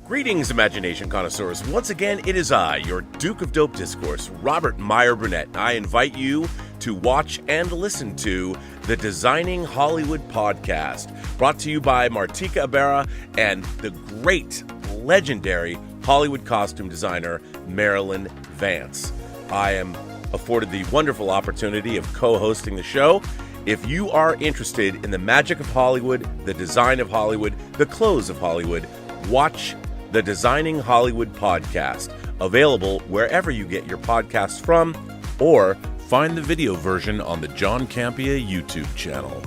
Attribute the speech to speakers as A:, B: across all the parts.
A: Greetings, imagination connoisseurs. Once again, it is I, your Duke of Dope Discourse, Robert Meyer Burnett. I invite you to watch and listen to the Designing Hollywood podcast, brought to you by Martika Ibarra and the great, legendary Hollywood costume designer, Marilyn Vance. I am afforded the wonderful opportunity of co-hosting the show. If you are interested in the magic of Hollywood, the design of Hollywood, the clothes of Hollywood, watch the Designing Hollywood podcast, available wherever you get your podcasts from, or find the video version on the John Campea YouTube channel.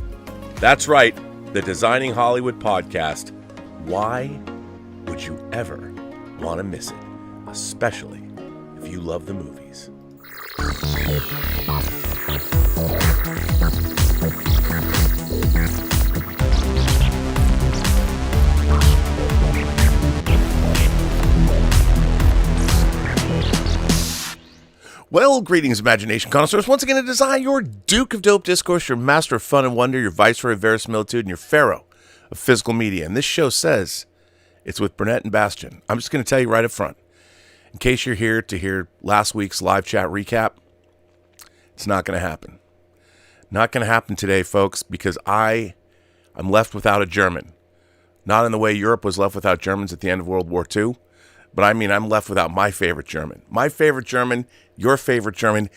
A: That's right, the Designing Hollywood podcast. Why would you ever want to miss it? Especially if you love the movies. Well, greetings, imagination connoisseurs. Once again, to design your Duke of Dope Discourse, your master of fun and wonder, your viceroy of verisimilitude, and your pharaoh of physical media. And this show says it's with Burnett and Bastian. I'm just going to tell you right up front, in case you're here to hear last week's live chat recap, it's not going to happen. Not going to happen today, folks, because I'm left without a German. Not in the way Europe was left without Germans at the end of World War II. But I mean, I'm left without my favorite German. My favorite German, your favorite German,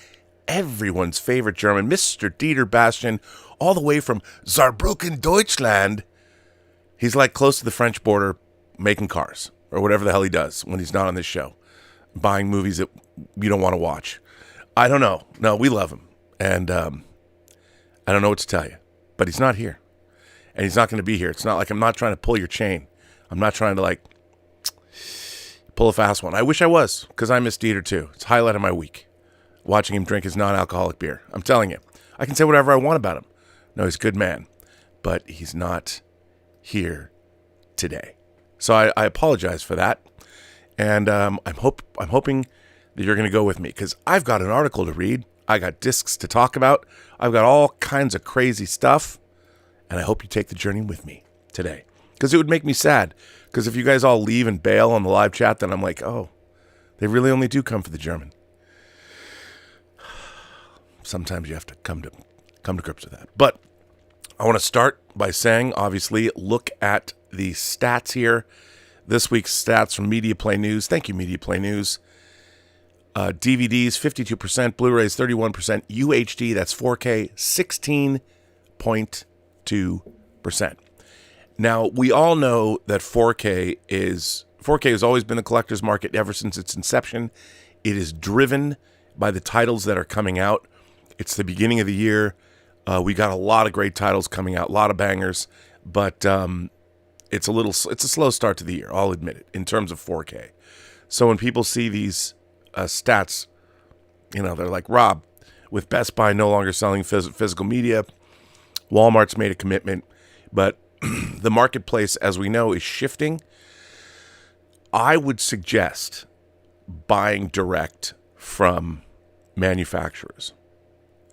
A: everyone's favorite German, Mr. Dieter Bastian, all the way from Saarbrücken, Deutschland. He's like close to the French border making cars, or whatever the hell he does when he's not on this show, buying movies that you don't want to watch. I don't know. No, we love him. And I don't know what to tell you, but he's not here. And he's not going to be here. It's not like I'm not trying to pull your chain. I'm not trying to pull a fast one. I wish I was, because I miss Dieter too. It's a highlight of my week, watching him drink his non-alcoholic beer. I'm telling you, I can say whatever I want about him. No, he's a good man, but he's not here today. So I apologize for that, and I'm hoping that you're going to go with me, because I've got an article to read. I got discs to talk about. I've got all kinds of crazy stuff, and I hope you take the journey with me today, because it would make me sad. Because if you guys all leave and bail on the live chat, then I'm like, oh, they really only do come for the German. Sometimes you have to come to grips with that. But I want to start by saying, obviously, look at the stats here. This week's stats from Media Play News. Thank you, Media Play News. DVDs, 52%. Blu-rays, 31%. UHD, that's 4K, 16.2%. Now, we all know that 4K has always been the collector's market ever since its inception. It is driven by the titles that are coming out. It's the beginning of the year. We got a lot of great titles coming out, a lot of bangers, but it's a slow start to the year, I'll admit it, in terms of 4K. So when people see these stats, they're like, Rob, with Best Buy no longer selling physical media, Walmart's made a commitment, but the marketplace, as we know, is shifting. I would suggest buying direct from manufacturers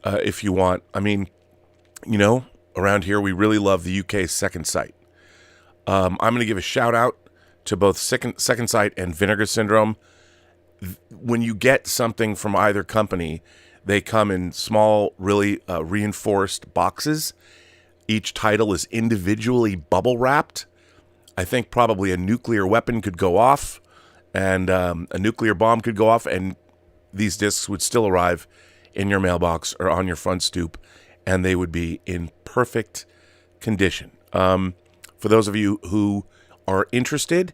A: if you want. I mean, around here, we really love the UK's Second Sight. I'm going to give a shout out to both Second Sight and Vinegar Syndrome. When you get something from either company, they come in small, really reinforced boxes. Each title is individually bubble wrapped. I think probably a nuclear weapon could go off, and a nuclear bomb could go off, and these discs would still arrive in your mailbox or on your front stoop, and they would be in perfect condition. For those of you who are interested,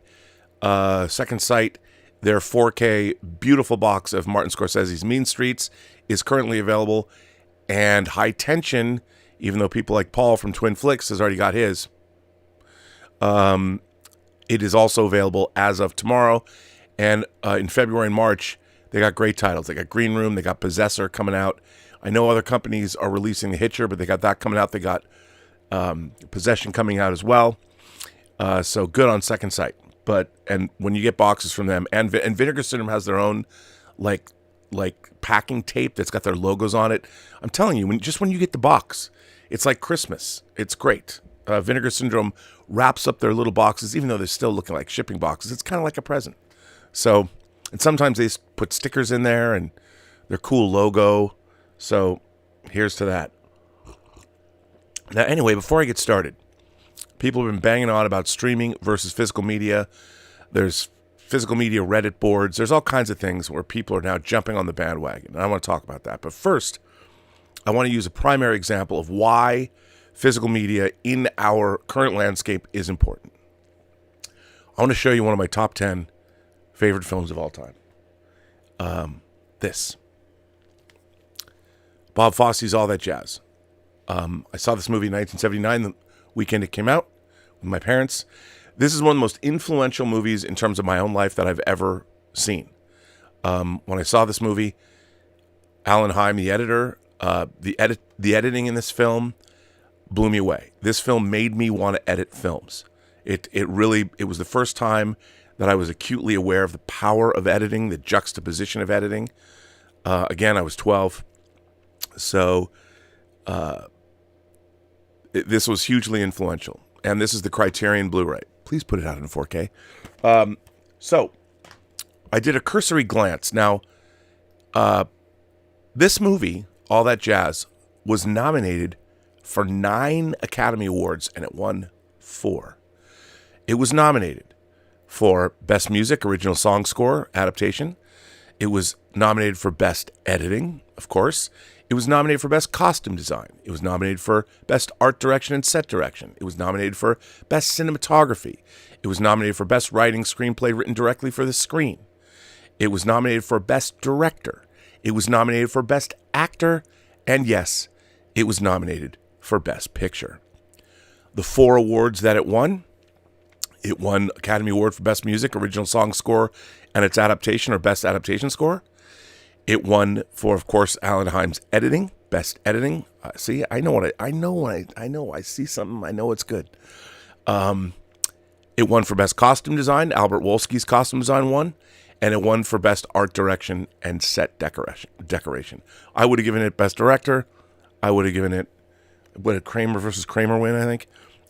A: Second Sight, their 4K beautiful box of Martin Scorsese's Mean Streets is currently available, and High Tension, even though people like Paul from Twin Flicks has already got his, it is also available as of tomorrow. And in February and March, they got great titles. They got Green Room. They got Possessor coming out. I know other companies are releasing The Hitcher, but they got that coming out. They got Possession coming out as well. So good on Second Sight. And when you get boxes from them, and Vinegar Syndrome has their own like packing tape that's got their logos on it. I'm telling you, when you get the box, it's like Christmas. It's great. Vinegar Syndrome wraps up their little boxes, even though they're still looking like shipping boxes. It's kind of like a present. So, and sometimes they put stickers in there and their cool logo. So here's to that. Now, anyway, before I get started, people have been banging on about streaming versus physical media. There's physical media Reddit boards. There's all kinds of things where people are now jumping on the bandwagon. And I want to talk about that. But first, I want to use a primary example of why physical media in our current landscape is important. I want to show you one of my top 10 favorite films of all time. This. Bob Fosse's All That Jazz. I saw this movie in 1979, the weekend it came out, with my parents. This is one of the most influential movies in terms of my own life that I've ever seen. When I saw this movie, Alan Heim, the editor, the editing in this film blew me away. This film made me want to edit films. It was the first time that I was acutely aware of the power of editing, the juxtaposition of editing. Again, I was 12. So this was hugely influential. And this is the Criterion Blu-ray. Please put it out in 4K. So I did a cursory glance. Now, this movie, All That Jazz, was nominated for 9 Academy Awards, and it won 4. It was nominated for Best Music, Original Song Score, Adaptation. It was nominated for Best Editing, of course. It was nominated for Best Costume Design. It was nominated for Best Art Direction and Set Direction. It was nominated for Best Cinematography. It was nominated for Best Writing Screenplay written directly for the screen. It was nominated for Best Director. It was nominated for Best Actor. And yes, it was nominated for Best Picture. The 4 awards that it won Academy Award for Best Music, Original Song Score, and its adaptation or Best Adaptation Score. It won for, of course, Alan Heim's editing, Best Editing. See, I know. I see something. I know it's good. It won for Best Costume Design. Albert Wolski's costume design won. And it won for Best Art Direction and Set Decoration. I would have given it Best Director. I would have given it, what did Kramer versus Kramer win, I think?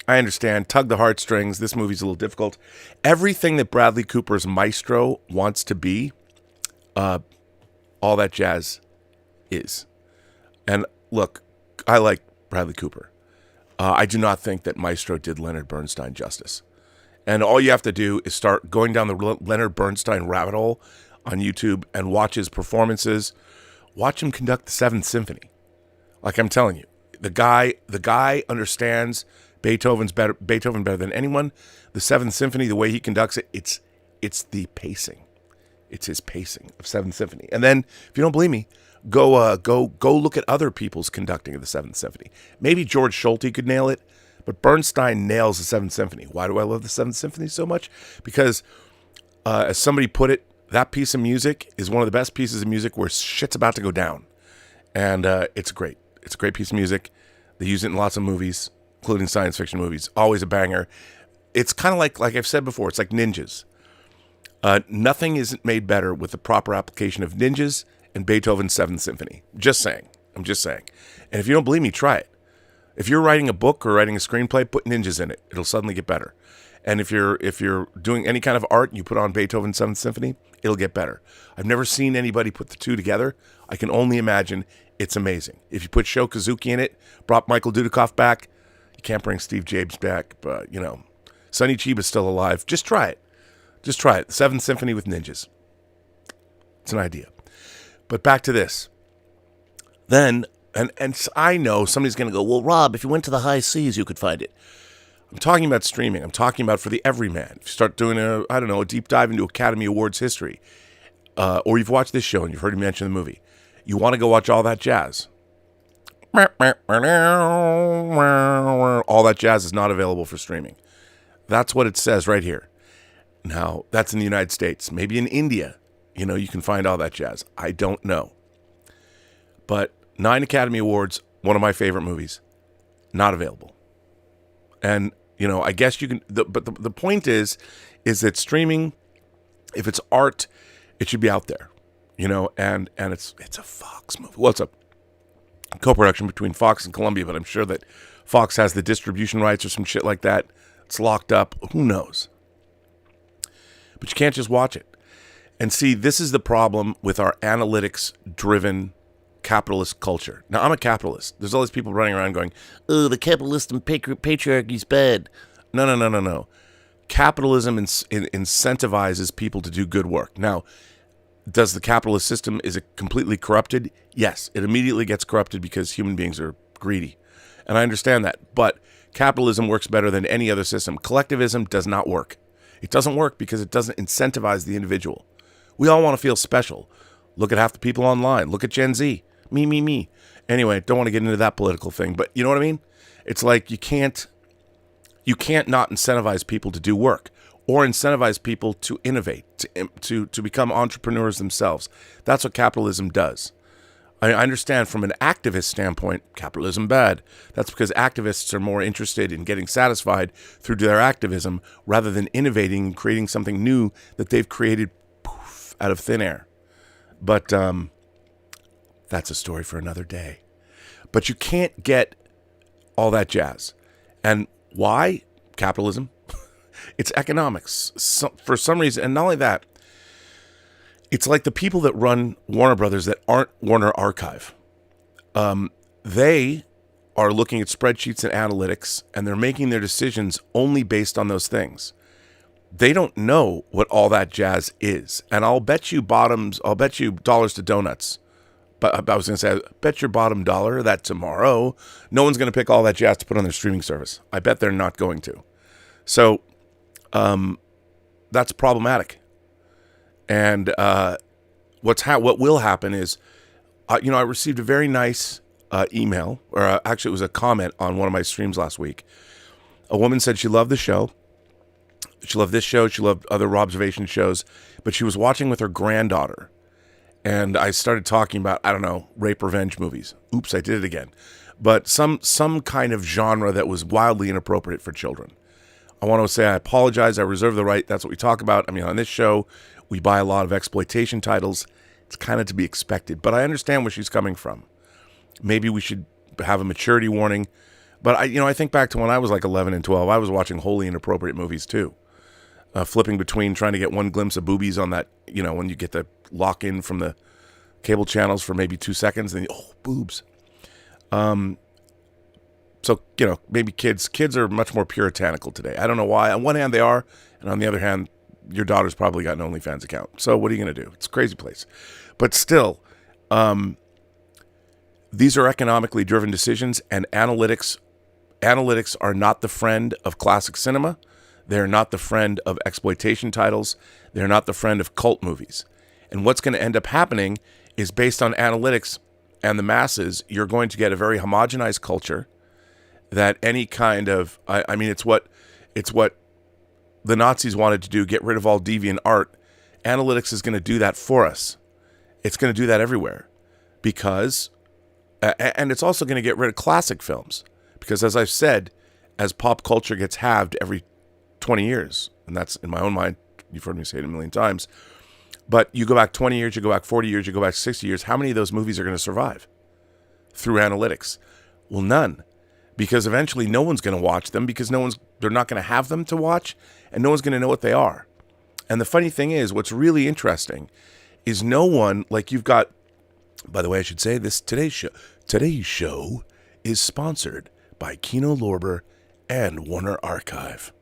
A: I understand. Tug the heartstrings. This movie's a little difficult. Everything that Bradley Cooper's Maestro wants to be, All That Jazz is. And look, I like Bradley Cooper. I do not think that Maestro did Leonard Bernstein justice. And all you have to do is start going down the Leonard Bernstein rabbit hole on YouTube and watch his performances. Watch him conduct the 7th Symphony. Like I'm telling you, the guy understands Beethoven better than anyone. The 7th Symphony, the way he conducts it, it's the pacing. It's his pacing of 7th Symphony. And then, if you don't believe me, go look at other people's conducting of the 7th Symphony. Maybe George Schulte could nail it, but Bernstein nails the 7th Symphony. Why do I love the 7th Symphony so much? Because, as somebody put it, that piece of music is one of the best pieces of music where shit's about to go down. And it's great. It's a great piece of music. They use it in lots of movies, including science fiction movies. Always a banger. It's kind of like I've said before, it's like ninjas. Nothing isn't made better with the proper application of ninjas and Beethoven's 7th Symphony. Just saying. I'm just saying. And if you don't believe me, try it. If you're writing a book or writing a screenplay, put ninjas in it. It'll suddenly get better. And if you're doing any kind of art and you put on Beethoven's 7th Symphony, it'll get better. I've never seen anybody put the two together. I can only imagine it's amazing. If you put Sho Kazuki in it, brought Michael Dudikoff back, you can't bring Steve Jobs back, but, Sonny Chiba's still alive. Just try it. Just try it. The 7th Symphony with ninjas. It's an idea. But back to this. Then, and I know somebody's going to go, well, Rob, if you went to the high seas, you could find it. I'm talking about streaming. I'm talking about for the everyman. If you start doing a deep dive into Academy Awards history, or you've watched this show and you've heard me mention the movie, you want to go watch All That Jazz. All That Jazz is not available for streaming. That's what it says right here. Now, that's in the United States. Maybe in India, you can find All That Jazz. I don't know. But 9 Academy Awards, one of my favorite movies, not available. And, I guess you can, but the point is that streaming, if it's art, it should be out there, and it's a Fox movie. Well, it's a co-production between Fox and Columbia, but I'm sure that Fox has the distribution rights or some shit like that. It's locked up. Who knows? But you can't just watch it. And see, this is the problem with our analytics-driven capitalist culture. Now, I'm a capitalist. There's all these people running around going, oh, the capitalist and patriarchy's bad. No. Capitalism incentivizes people to do good work. Now, does the capitalist system, is it completely corrupted? Yes, it immediately gets corrupted because human beings are greedy. And I understand that. But capitalism works better than any other system. Collectivism does not work. It doesn't work because it doesn't incentivize the individual. We all want to feel special. Look at half the people online. Look at Gen Z. Me. Anyway, don't want to get into that political thing, but you know what I mean? It's like you can't not incentivize people to do work or incentivize people to innovate, to become entrepreneurs themselves. That's what capitalism does. I understand from an activist standpoint, capitalism bad. That's because activists are more interested in getting satisfied through their activism rather than innovating and creating something new that they've created out of thin air. But that's a story for another day. But you can't get all that jazz. And why? Capitalism. It's economics. For some reason, and not only that, it's like the people that run Warner Brothers that aren't Warner Archive. They are looking at spreadsheets and analytics, and they're making their decisions only based on those things. They don't know what all that jazz is. And I'll bet you dollars to donuts. But I was going to say, I bet your bottom dollar that tomorrow, no one's going to pick all that jazz to put on their streaming service. I bet they're not going to. So that's problematic. And what will happen is, I received a very nice email, or actually it was a comment on one of my streams last week. A woman said she loved the show. She loved this show. She loved other observation shows, but she was watching with her granddaughter. And I started talking about, rape revenge movies. Oops, I did it again. But some kind of genre that was wildly inappropriate for children. I want to say I apologize. I reserve the right. That's what we talk about. I mean, on this show, we buy a lot of exploitation titles. It's kind of to be expected. But I understand where she's coming from. Maybe we should have a maturity warning. But I think back to when I was like 11 and 12. I was watching wholly inappropriate movies too. Flipping between trying to get one glimpse of boobies on that, when you get the lock in from the cable channels for maybe 2 seconds, then boobs. So, maybe kids are much more puritanical today. I don't know why. On one hand they are, and on the other hand, your daughter's probably got an OnlyFans account. So what are you going to do? It's a crazy place. But still, these are economically driven decisions, and analytics are not the friend of classic cinema. They're not the friend of exploitation titles. They're not the friend of cult movies. And what's going to end up happening is, based on analytics and the masses, you're going to get a very homogenized culture that any kind of, it's what the Nazis wanted to do, get rid of all deviant art. Analytics is going to do that for us. It's going to do that everywhere because, and it's also going to get rid of classic films because, as I've said, as pop culture gets halved every 20 years, and that's in my own mind, you've heard me say it a million times, but you go back 20 years, you go back 40 years, you go back 60 years, how many of those movies are going to survive through analytics? Well, none, because eventually no one's going to watch them because they're not going to have them to watch, and no one's going to know what they are. And the funny thing is, what's really interesting is no one, like you've got, by the way, I should say this, today's show is sponsored by Kino Lorber and Warner Archive.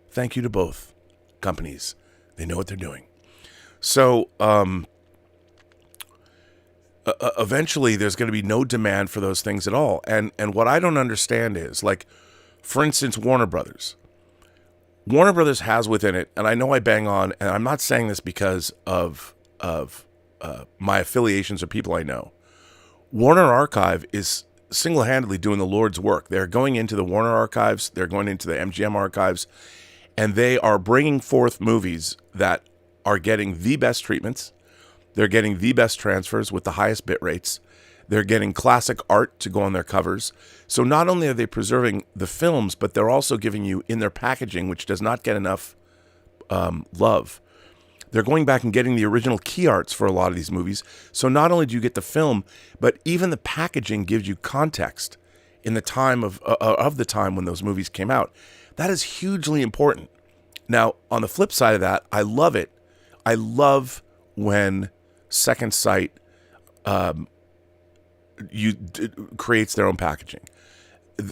A: Thank you to both companies. They know what they're doing. So eventually there's going to be no demand for those things at all. And what I don't understand is, like, for instance, Warner Brothers. Warner Brothers has within it, and I know I bang on, and I'm not saying this because of my affiliations or people I know. Warner Archive is single-handedly doing the Lord's work. They're going into the Warner Archives. They're going into the MGM Archives. And they are bringing forth movies that are getting the best treatments. They're getting the best transfers with the highest bit rates. They're getting classic art to go on their covers. So not only are they preserving the films, but they're also giving you in their packaging, which does not get enough love. They're going back and getting the original key arts for a lot of these movies. So not only do you get the film, but even the packaging gives you context in the time of the time when those movies came out. That is hugely important. Now, on the flip side of that, I love it. I love when Second Sight creates their own packaging.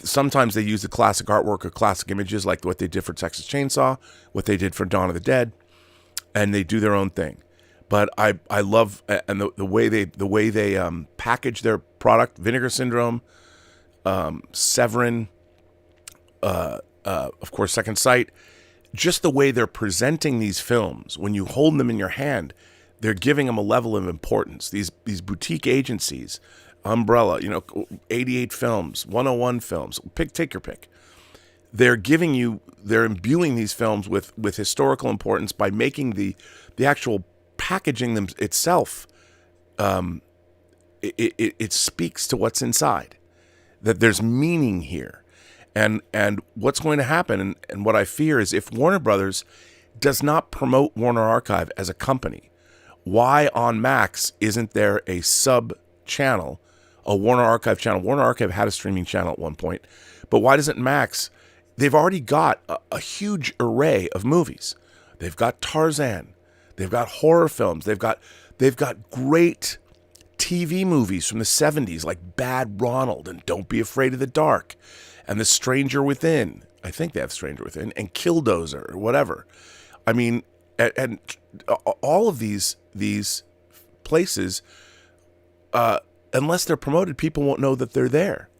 A: Sometimes they use the classic artwork or classic images, like what they did for Texas Chainsaw, what they did for Dawn of the Dead, and they do their own thing. But I love and the way they package their product. Vinegar Syndrome, Severin, of course, Second Sight. Just the way they're presenting these films, when you hold them in your hand, they're giving them a level of importance. These boutique agencies, Umbrella, 88 Films, 101 Films, take your pick. They're imbuing these films with historical importance by making the actual packaging them itself. It speaks to what's inside, that there's meaning here. And what's going to happen, and what I fear is if Warner Brothers does not promote Warner Archive as a company, why on Max isn't there a sub-channel, a Warner Archive channel? Warner Archive had a streaming channel at one point, but why doesn't Max? They've already got a huge array of movies. They've got Tarzan. They've got horror films. They've got great TV movies from the 70s like Bad Ronald and Don't Be Afraid of the Dark and The Stranger Within. I think they have Stranger Within and Killdozer or whatever. I mean, and all of these places, unless they're promoted, people won't know that they're there.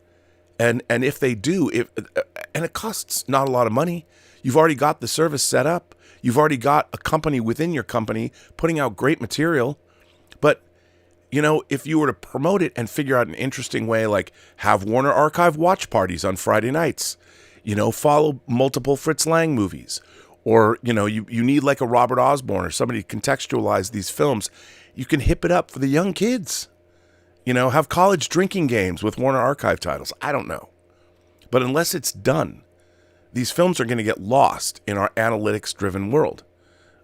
A: And if they do, and it costs not a lot of money. You've already got the service set up. You've already got a company within your company putting out great material. But, if you were to promote it and figure out an interesting way, like have Warner Archive watch parties on Friday nights, follow multiple Fritz Lang movies, or, you need like a Robert Osborne or somebody to contextualize these films, you can hip it up for the young kids. Have college drinking games with Warner Archive titles. I don't know. But unless it's done, these films are going to get lost in our analytics-driven world,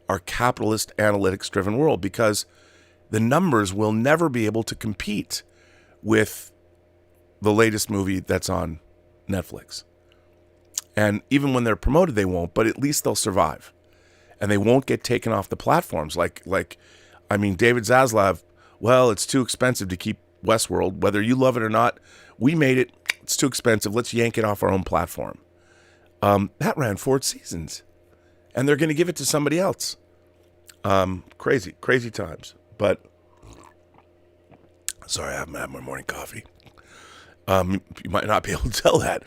A: our capitalist analytics-driven world, because the numbers will never be able to compete with the latest movie that's on Netflix. And even when they're promoted, they won't, but at least they'll survive. And they won't get taken off the platforms. David Zaslav, well, it's too expensive to keep Westworld. Whether you love it or not, we made it. It's too expensive. Let's yank it off our own platform. That ran 4 seasons. And they're going to give it to somebody else. Crazy times. But, sorry, I haven't had my morning coffee. You might not be able to tell that.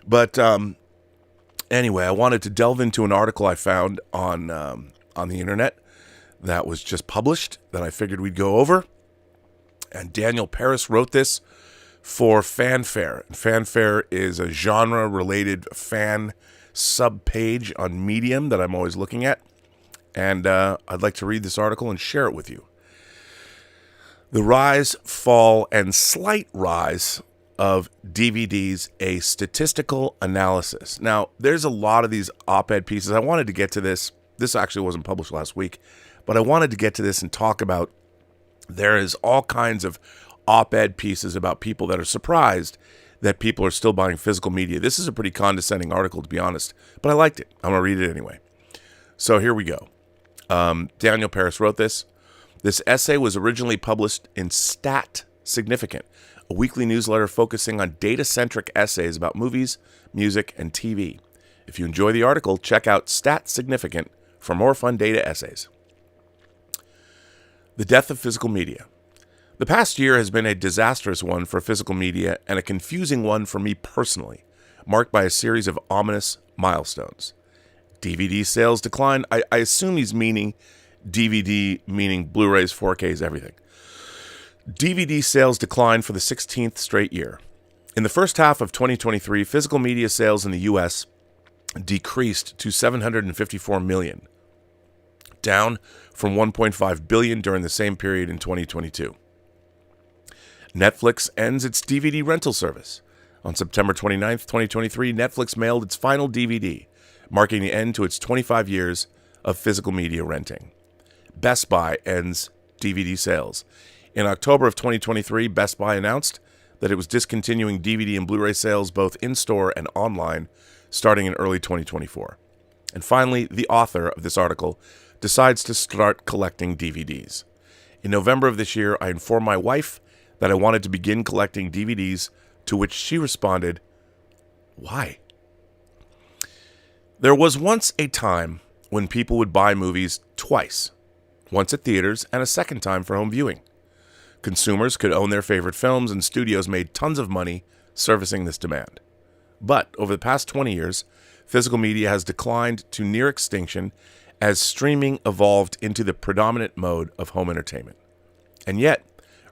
A: But anyway, I wanted to delve into an article I found on the internet that was just published that I figured we'd go over. And Daniel Paris wrote this for Fanfare. Fanfare is a genre-related fan sub-page on Medium that I'm always looking at. And I'd like to read this article and share it with you. The Rise, Fall, and Slight Rise of DVDs, a Statistical Analysis. Now, there's a lot of these op-ed pieces. I wanted to get to this. This actually wasn't published last week, but I wanted to get to this and talk about there is all kinds of op-ed pieces about people that are surprised that people are still buying physical media. This is a pretty condescending article, to be honest, but I liked it. I'm going to read it anyway. So here we go. Daniel Paris wrote this. This essay was originally published in Stat Significant, a weekly newsletter focusing on data-centric essays about movies, music, and TV. If you enjoy the article, check out Stat Significant for more fun data essays. The death of physical media. The past year has been a disastrous one for physical media and a confusing one for me personally, marked by a series of ominous milestones. DVD sales decline. I assume he's meaning DVD, meaning Blu-rays, 4Ks, everything. DVD sales declined for the 16th straight year. In the first half of 2023, physical media sales in the U.S. decreased to 754 million, down from 1.5 billion during the same period in 2022. Netflix ends its DVD rental service. On September 29th, 2023, Netflix mailed its final DVD, marking the end to its 25 years of physical media renting. Best Buy ends DVD sales. In October of 2023, Best Buy announced that it was discontinuing DVD and Blu-ray sales both in-store and online starting in early 2024. And finally, the author of this article decides to start collecting DVDs. In November of this year, I informed my wife that I wanted to begin collecting DVDs, to which she responded, "Why?" There was once a time when people would buy movies twice, once at theaters and a second time for home viewing. Consumers could own their favorite films, and studios made tons of money servicing this demand. But over the past 20 years, physical media has declined to near extinction as streaming evolved into the predominant mode of home entertainment. And yet,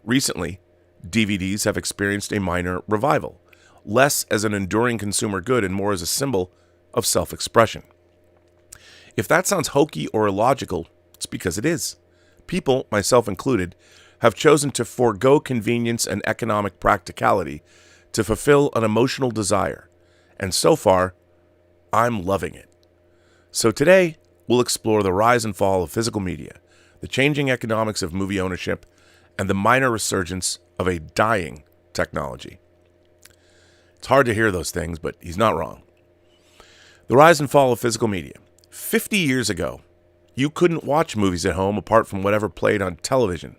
A: recently, DVDs have experienced a minor revival, less as an enduring consumer good and more as a symbol of self-expression. If that sounds hokey or illogical, it's because it is. People, myself included, have chosen to forego convenience and economic practicality to fulfill an emotional desire. And so far, I'm loving it. So today, we'll explore the rise and fall of physical media, the changing economics of movie ownership, and the minor resurgence of a dying technology. It's hard to hear those things, but he's not wrong. The rise and fall of physical media. 50 years ago, you couldn't watch movies at home apart from whatever played on television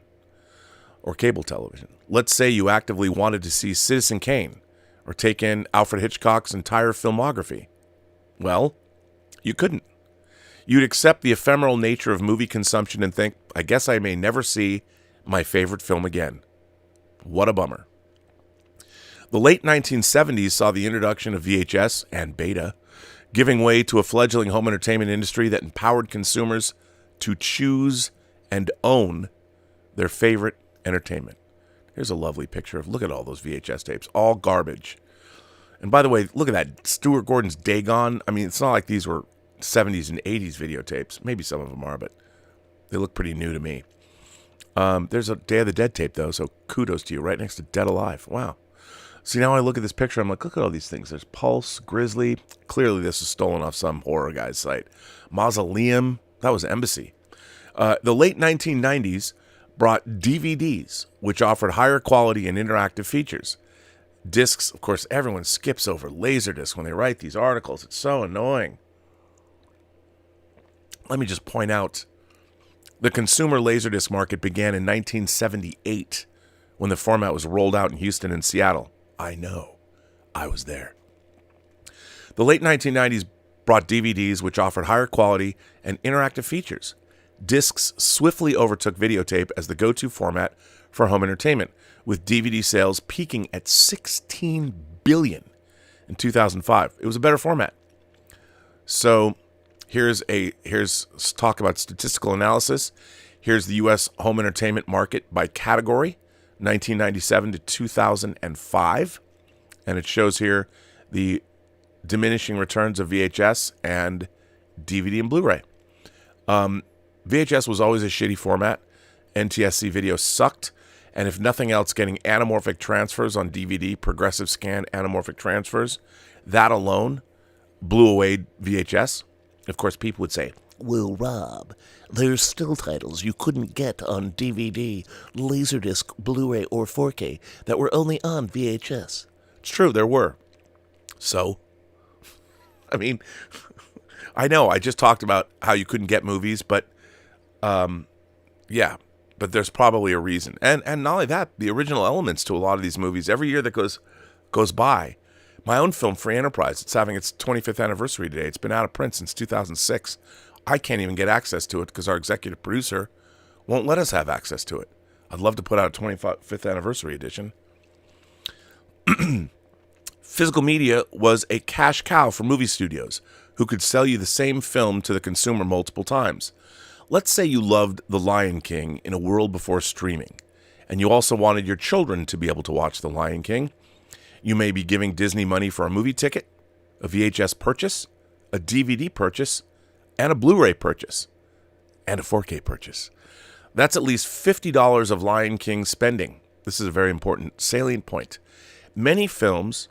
A: or cable television. Let's say you actively wanted to see Citizen Kane or take in Alfred Hitchcock's entire filmography. Well, you couldn't. You'd accept the ephemeral nature of movie consumption and think, I guess I may never see my favorite film again. What a bummer. The late 1970s saw the introduction of VHS and Beta, giving way to a fledgling home entertainment industry that empowered consumers to choose and own their favorite entertainment. Here's a lovely picture of, look at all those VHS tapes, all garbage. And by the way, look at that, Stuart Gordon's Dagon. I mean, it's not like these were 70s and 80s videotapes. Maybe some of them are, but they look pretty new to me. There's a Day of the Dead tape, though, so kudos to you, right next to Dead Alive. Wow. See, now I look at this picture, I'm like, look at all these things. There's Pulse, Grizzly. Clearly, this is stolen off some horror guy's site. Mausoleum. That was Embassy. The late 1990s brought DVDs, which offered higher quality and interactive features. Discs, of course, everyone skips over Laserdisc when they write these articles. It's so annoying. Let me just point out, the consumer Laserdisc market began in 1978 when the format was rolled out in Houston and Seattle. I know. I was there. The late 1990s brought DVDs, which offered higher quality and interactive features. Discs swiftly overtook videotape as the go-to format for home entertainment, with DVD sales peaking at 16 billion in 2005. It was a better format. So here's talk about statistical analysis. Here's the U.S. home entertainment market by category, 1997 to 2005. And it shows here the diminishing returns of VHS and DVD and Blu-ray. VHS was always a shitty format. NTSC video sucked. And if nothing else, getting anamorphic transfers on DVD, progressive scan anamorphic transfers, that alone blew away VHS. Of course, people would say, well, Rob, there's still titles you couldn't get on DVD, Laserdisc, Blu-ray, or 4K that were only on VHS. It's true, there were. So, I mean, I know, I just talked about how you couldn't get movies, but, yeah, but there's probably a reason. And not only that, the original elements to a lot of these movies, every year that goes by, my own film, Free Enterprise, it's having its 25th anniversary today. It's been out of print since 2006. I can't even get access to it because our executive producer won't let us have access to it. I'd love to put out a 25th anniversary edition. Physical media was a cash cow for movie studios who could sell you the same film to the consumer multiple times. Let's say you loved The Lion King in a world before streaming, and you also wanted your children to be able to watch The Lion King. You may be giving Disney money for a movie ticket, a VHS purchase, a DVD purchase, and a Blu-ray purchase, and a 4K purchase. That's at least $50 of Lion King spending. This is a very important salient point. Many films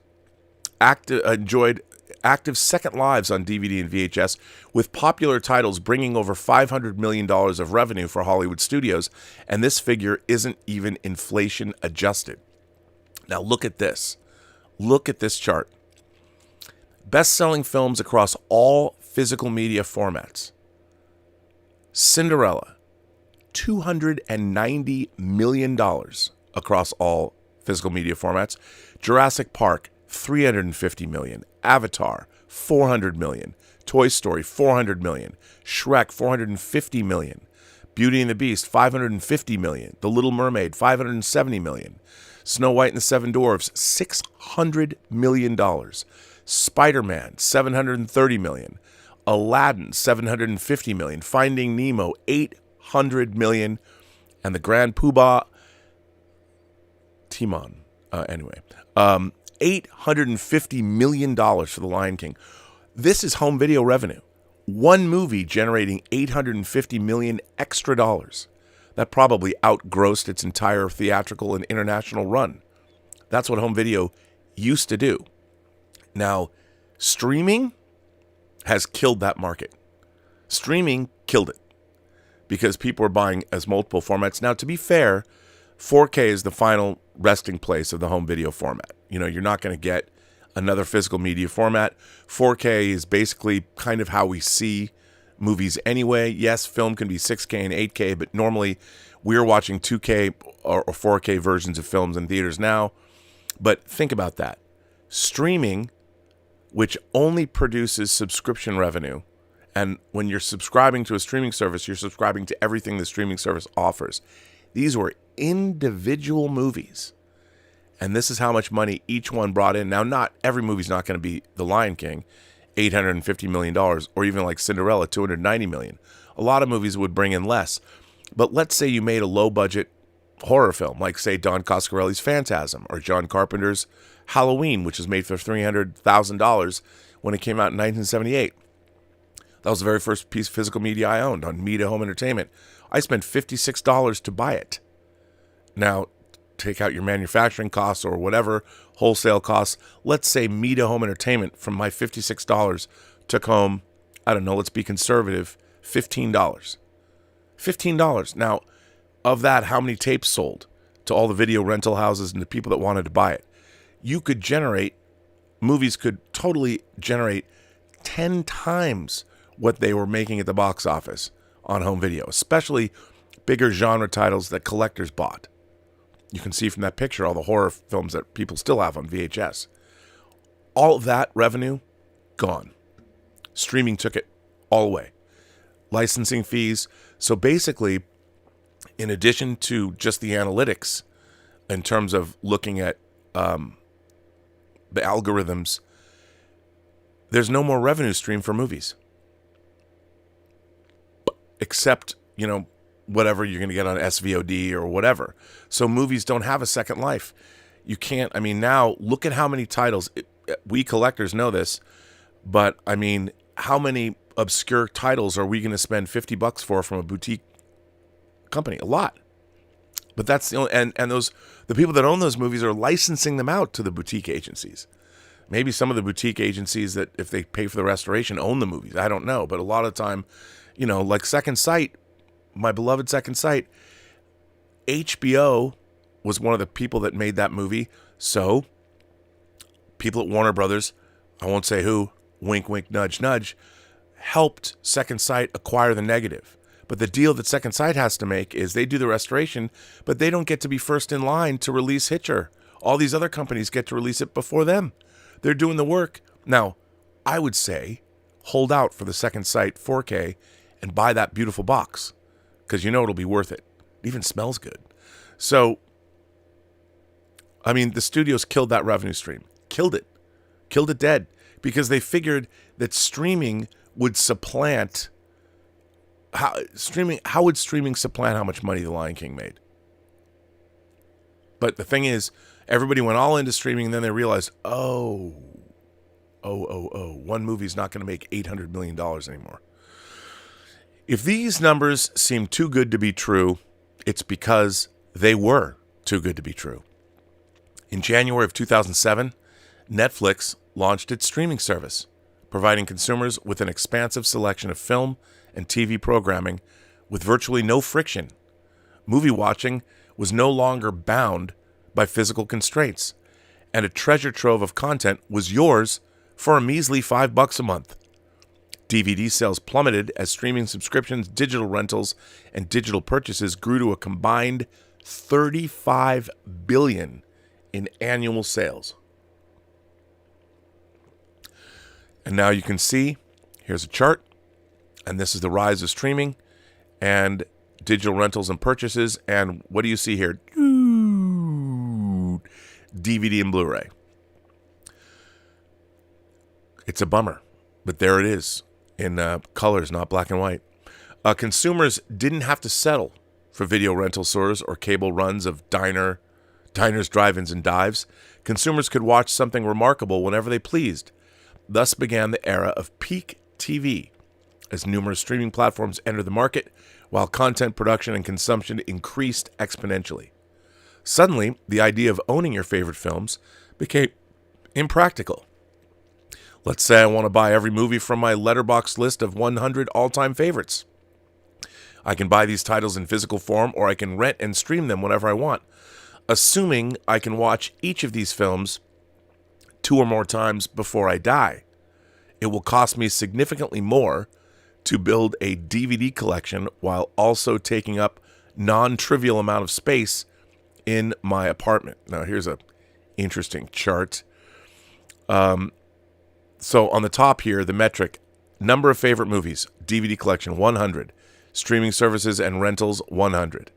A: enjoyed active second lives on DVD and VHS, with popular titles bringing over $500 million of revenue for Hollywood studios, and this figure isn't even inflation adjusted. Now look at this. Look at this chart. Best-selling films across all physical media formats. Cinderella, $290 million across all physical media formats. Jurassic Park, $350 million. Avatar, $400 million. Toy Story, $400 million. Shrek, $450 million. Beauty and the Beast, $550 million. The Little Mermaid, $570 million. Snow White and the Seven Dwarfs, $600 million. Spider-Man, $730 million. Aladdin, $750 million. Finding Nemo, $800 million. And the Grand Poobah, Timon, $850 million for The Lion King. This is home video revenue. One movie generating $850 million extra dollars. That probably outgrossed its entire theatrical and international run. That's what home video used to do. Now, streaming has killed that market. Streaming killed it because people are buying as multiple formats. Now, to be fair, 4K is the final resting place of the home video format. You know, you're not going to get another physical media format. 4K is basically kind of how we see movies anyway. Yes, film can be 6K and 8K, but normally we're watching 2K or 4K versions of films in theaters now. But think about that. Streaming, which only produces subscription revenue, and when you're subscribing to a streaming service, you're subscribing to everything the streaming service offers. These were individual movies. And this is how much money each one brought in. Now, not every movie's not going to be The Lion King, $850 million, or even like Cinderella, $290 million. A lot of movies would bring in less. But let's say you made a low-budget horror film, like, say, Don Coscarelli's Phantasm, or John Carpenter's Halloween, which was made for $300,000 when it came out in 1978. That was the very first piece of physical media I owned on Media Home Entertainment. I spent $56 to buy it. Now, take out your manufacturing costs or whatever, wholesale costs. Let's say Media Home Entertainment from my $56 took home, I don't know, let's be conservative, $15. $15. Now, of that, how many tapes sold to all the video rental houses and the people that wanted to buy it? You could generate, movies could totally generate 10 times what they were making at the box office on home video, especially bigger genre titles that collectors bought. You can see from that picture all the horror films that people still have on VHS. All of that revenue, gone. Streaming took it all away. Licensing fees. So basically, in addition to just the analytics, in terms of looking at the algorithms, there's no more revenue stream for movies. Except, you know, whatever you're going to get on SVOD or whatever. So movies don't have a second life. You can't, I mean, now look at how many titles, we collectors know this, but I mean, how many obscure titles are we going to spend $50 for from a boutique company? A lot. But that's the only, and those, the people that own those movies are licensing them out to the boutique agencies. Maybe some of the boutique agencies that, if they pay for the restoration, own the movies. I don't know. But a lot of the time, you know, like Second Sight, my beloved Second Sight, HBO was one of the people that made that movie. So people at Warner Brothers, I won't say who, wink, wink, nudge, nudge, helped Second Sight acquire the negative. But the deal that Second Sight has to make is they do the restoration, but they don't get to be first in line to release Hitcher. All these other companies get to release it before them. They're doing the work. Now, I would say hold out for the Second Sight 4K and buy that beautiful box, because you know it'll be worth it. It even smells good. So, I mean, the studios killed that revenue stream. Killed it dead, because they figured that streaming would supplant. How would streaming supplant how much money The Lion King made? But the thing is, everybody went all into streaming, and then they realized, one movie's not going to make $800 million anymore. If these numbers seem too good to be true, it's because they were too good to be true. In January of 2007, Netflix launched its streaming service, providing consumers with an expansive selection of film and TV programming with virtually no friction. Movie watching was no longer bound by physical constraints, and a treasure trove of content was yours for a measly $5 a month. DVD sales plummeted as streaming subscriptions, digital rentals, and digital purchases grew to a combined $35 billion in annual sales. And now you can see, here's a chart, and this is the rise of streaming and digital rentals and purchases. And what do you see here? DVD and Blu-ray. It's a bummer, but there it is in colors, not black and white. Consumers didn't have to settle for video rental stores or cable runs of diners, drive-ins, and dives. Consumers could watch something remarkable whenever they pleased. Thus began the era of peak TV, as numerous streaming platforms entered the market, while content production and consumption increased exponentially. Suddenly, the idea of owning your favorite films became impractical. Let's say I want to buy every movie from my Letterboxd list of 100 all-time favorites. I can buy these titles in physical form, or I can rent and stream them whenever I want. Assuming I can watch each of these films 2 or more times before I die, it will cost me significantly more to build a DVD collection while also taking up non-trivial amount of space in my apartment. Now, here's a interesting chart. So on the top here, the metric, number of favorite movies, DVD collection, 100. Streaming services and rentals, 100.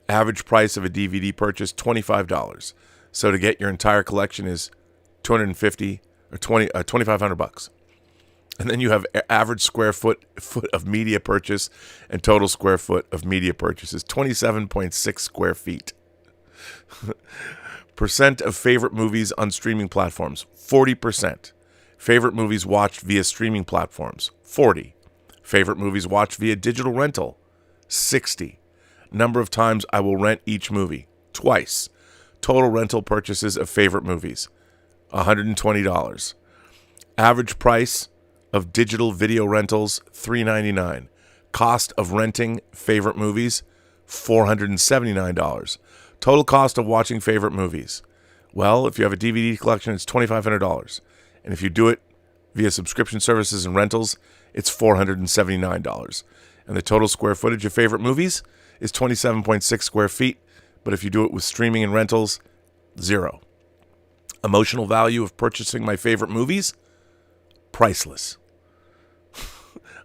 A: Average price of a DVD purchase, $25. So to get your entire collection is $250 or $2,500. And then you have average square foot of media purchase and total square foot of media purchases, 27.6 square feet. Percent of favorite movies on streaming platforms, 40%. Favorite movies watched via streaming platforms, 40. Favorite movies watched via digital rental, 60. Number of times I will rent each movie, twice. Total rental purchases of favorite movies, $120. Average price of digital video rentals, $399. Cost of renting favorite movies, $479. Total cost of watching favorite movies. Well, if you have a DVD collection, it's $2,500. And if you do it via subscription services and rentals, it's $479. And the total square footage of favorite movies is 27.6 square feet. But if you do it with streaming and rentals, 0. Emotional value of purchasing my favorite movies, priceless.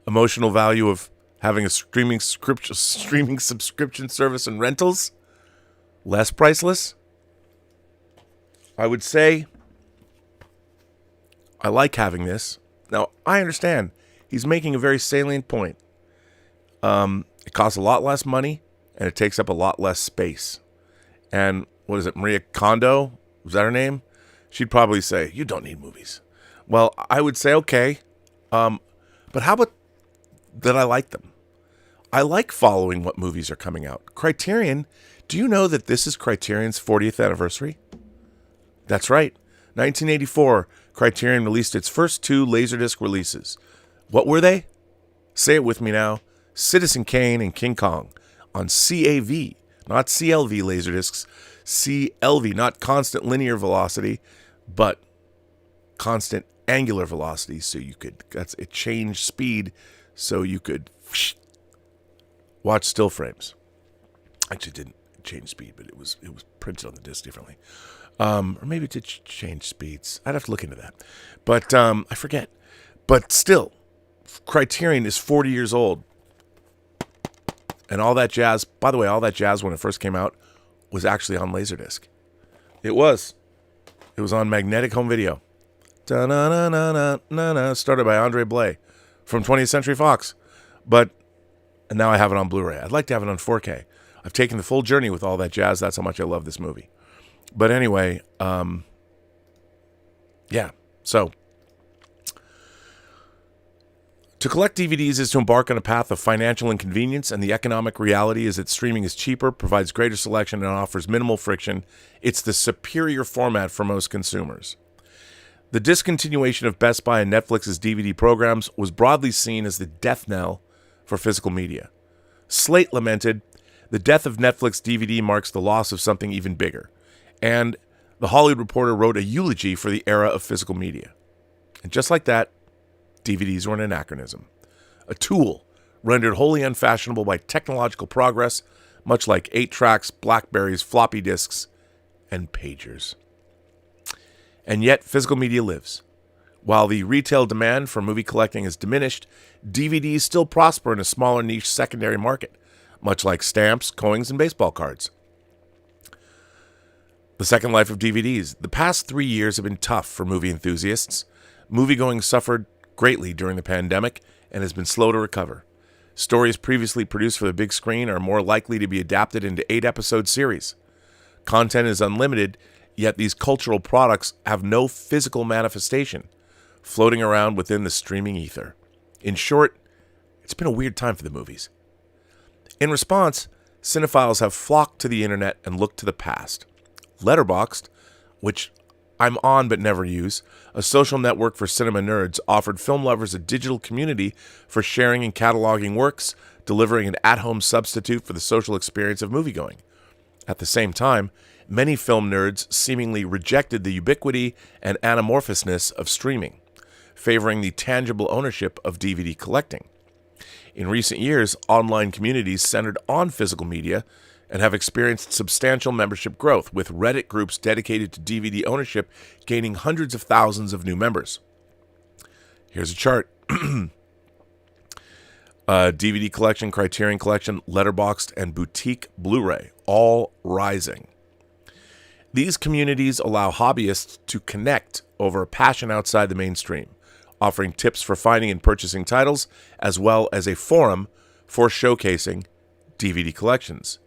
A: Emotional value of having a streaming subscription service and rentals, less priceless. I would say I like having this. Now, I understand he's making a very salient point. It costs a lot less money, and it takes up a lot less space. And what is it, Maria Kondo? Was that her name? She'd probably say, you don't need movies. Well, I would say, okay. But how about that I like them? I like following what movies are coming out. Criterion, do you know that this is Criterion's 40th anniversary? That's right. 1984, Criterion released its first 2 Laserdisc releases. What were they? Say it with me now. Citizen Kane and King Kong on CAV, not CLV Laserdiscs. CLV, not constant linear velocity, but constant angular velocity. So you could, it changed speed so you could watch still frames. Actually, it didn't change speed, but it was printed on the disc differently. Or maybe it did change speeds. I'd have to look into that. But I forget. But still, Criterion is 40 years old. And all that jazz, by the way, all that jazz when it first came out was actually on Laserdisc. It was. It was on magnetic home video. Da-na-na-na-na-na, started by Andre Blay from 20th Century Fox. And now I have it on Blu-ray. I'd like to have it on 4K. I've taken the full journey with all that jazz. That's how much I love this movie. But anyway, yeah. So, to collect DVDs is to embark on a path of financial inconvenience, and the economic reality is that streaming is cheaper, provides greater selection, and offers minimal friction. It's the superior format for most consumers. The discontinuation of Best Buy and Netflix's DVD programs was broadly seen as the death knell for physical media. Slate lamented, the death of Netflix DVD marks the loss of something even bigger. And The Hollywood Reporter wrote a eulogy for the era of physical media. And just like that, DVDs were an anachronism. A tool rendered wholly unfashionable by technological progress, much like 8-tracks, Blackberries, floppy disks, and pagers. And yet, physical media lives. While the retail demand for movie collecting has diminished, DVDs still prosper in a smaller niche secondary market, much like stamps, coins, and baseball cards. The second life of DVDs. The past 3 years have been tough for movie enthusiasts. Moviegoing suffered greatly during the pandemic and has been slow to recover. Stories previously produced for the big screen are more likely to be adapted into 8-episode series. Content is unlimited, yet these cultural products have no physical manifestation, floating around within the streaming ether. In short, it's been a weird time for the movies. In response, cinephiles have flocked to the internet and looked to the past. Letterboxd, which I'm on but never use, a social network for cinema nerds, offered film lovers a digital community for sharing and cataloging works, delivering an at-home substitute for the social experience of moviegoing. At the same time, many film nerds seemingly rejected the ubiquity and anamorphousness of streaming, favoring the tangible ownership of DVD collecting. In recent years, online communities centered on physical media and have experienced substantial membership growth, with Reddit groups dedicated to DVD ownership gaining hundreds of thousands of new members. Here's a chart. DVD collection, Criterion Collection, Letterboxd, and Boutique Blu-ray, all rising. These communities allow hobbyists to connect over a passion outside the mainstream, offering tips for finding and purchasing titles, as well as a forum for showcasing DVD collections.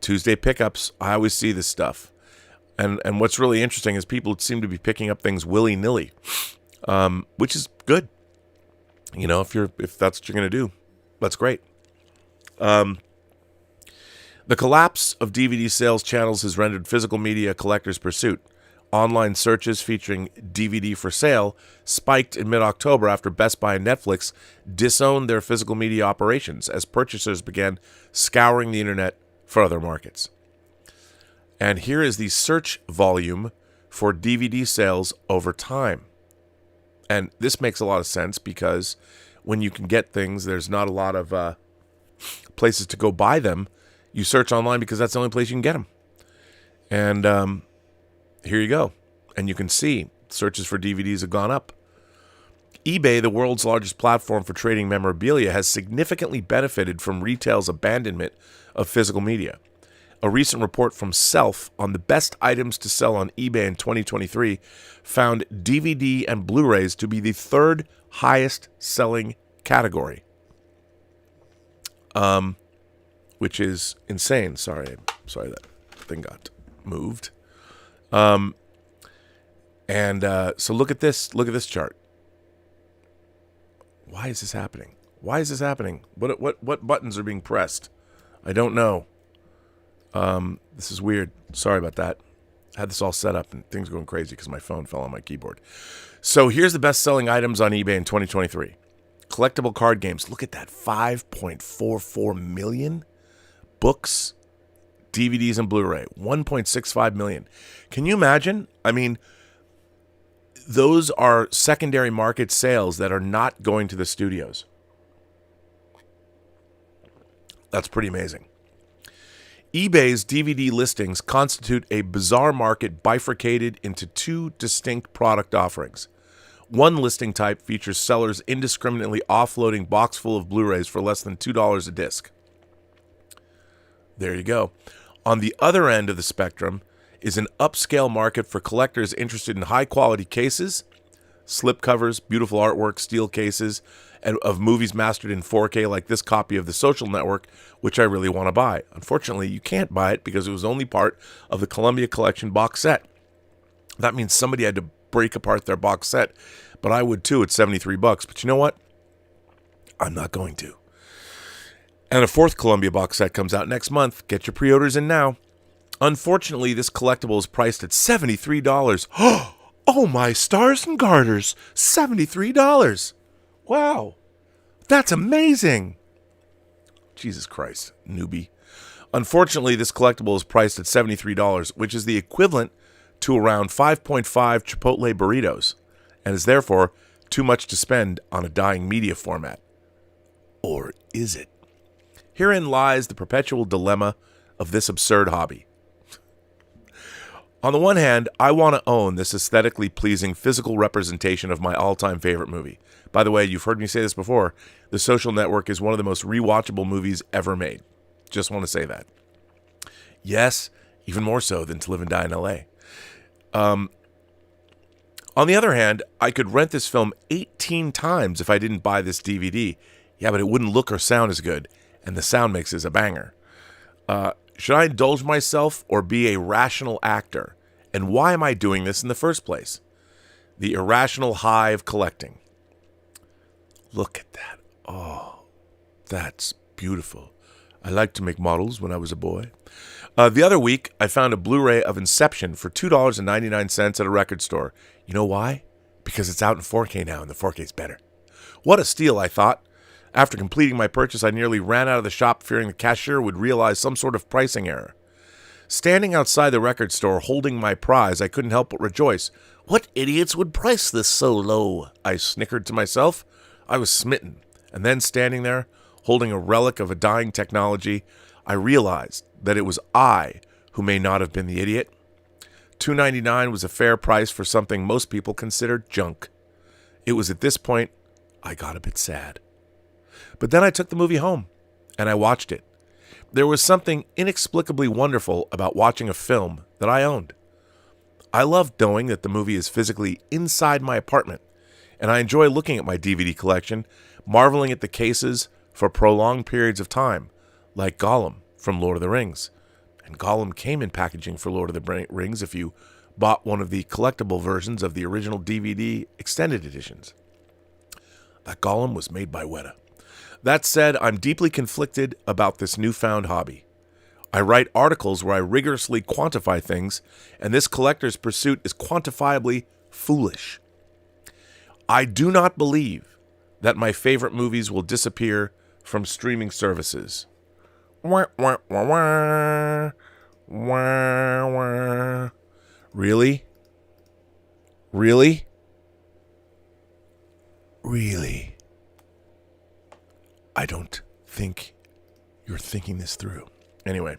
A: Tuesday pickups, I always see this stuff. And what's really interesting is people seem to be picking up things willy-nilly, which is good. You know, if that's what you're going to do, that's great. The collapse of DVD sales channels has rendered physical media a collector's pursuit. Online searches featuring DVD for sale spiked in mid-October after Best Buy and Netflix disowned their physical media operations as purchasers began scouring the internet for other markets. And here is the search volume for DVD sales over time. And this makes a lot of sense because when you can get things, there's not a lot of places to go buy them. You search online because that's the only place you can get them. And here you go. And you can see searches for DVDs have gone up. eBay, the world's largest platform for trading memorabilia, has significantly benefited from retail's abandonment of physical media. A recent report from Self on the best items to sell on eBay in 2023 found DVD and Blu-rays to be the third highest selling category. Which is insane. Sorry that thing got moved. So look at this chart. Why is this happening? What buttons are being pressed? I don't know. This is weird. Sorry about that. I had this all set up and things going crazy because my phone fell on my keyboard. So here's the best-selling items on eBay in 2023. Collectible card games. Look at that. 5.44 million. Books, DVDs, and Blu-ray. 1.65 million. Can you imagine? I mean, those are secondary market sales that are not going to the studios. That's pretty amazing. eBay's DVD listings constitute a bizarre market bifurcated into two distinct product offerings. One listing type features sellers indiscriminately offloading box full of Blu-rays for less than $2 a disc. There you go. On the other end of the spectrum is an upscale market for collectors interested in high-quality cases, slipcovers, beautiful artwork, steel cases, and of movies mastered in 4K like this copy of The Social Network, which I really want to buy. Unfortunately, you can't buy it because it was only part of the Columbia Collection box set. That means somebody had to break apart their box set, but I would too at $73. But you know what? I'm not going to. And a fourth Columbia box set comes out next month. Get your pre-orders in now. Unfortunately, this collectible is priced at $73. Oh my stars and garters, $73. Wow, that's amazing. Jesus Christ, newbie. Unfortunately, this collectible is priced at $73, which is the equivalent to around 5.5 Chipotle burritos and is therefore too much to spend on a dying media format. Or is it? Herein lies the perpetual dilemma of this absurd hobby. On the one hand, I want to own this aesthetically pleasing physical representation of my all-time favorite movie. By the way, you've heard me say this before, The Social Network is one of the most rewatchable movies ever made. Just want to say that. Yes, even more so than To Live and Die in L.A. On the other hand, I could rent this film 18 times if I didn't buy this DVD. Yeah, but it wouldn't look or sound as good, and the sound mix is a banger. Should I indulge myself or be a rational actor? And why am I doing this in the first place? The irrational high of collecting. Look at that. Oh, that's beautiful. I liked to make models when I was a boy. The other week, I found a Blu-ray of Inception for $2.99 at a record store. You know why? Because it's out in 4K now, and the 4K is better. What a steal, I thought. After completing my purchase, I nearly ran out of the shop fearing the cashier would realize some sort of pricing error. Standing outside the record store holding my prize, I couldn't help but rejoice. What idiots would price this so low? I snickered to myself. I was smitten. And then standing there, holding a relic of a dying technology, I realized that it was I who may not have been the idiot. $2.99 was a fair price for something most people considered junk. It was at this point I got a bit sad. But then I took the movie home, and I watched it. There was something inexplicably wonderful about watching a film that I owned. I love knowing that the movie is physically inside my apartment, and I enjoy looking at my DVD collection, marveling at the cases for prolonged periods of time, like Gollum from Lord of the Rings. And Gollum came in packaging for Lord of the Rings if you bought one of the collectible versions of the original DVD extended editions. That Gollum was made by Weta. That said, I'm deeply conflicted about this newfound hobby. I write articles where I rigorously quantify things, and this collector's pursuit is quantifiably foolish. I do not believe that my favorite movies will disappear from streaming services. Wah, wah, wah, wah. Wah, wah. Really? Really? Really? I don't think you're thinking this through. Anyway.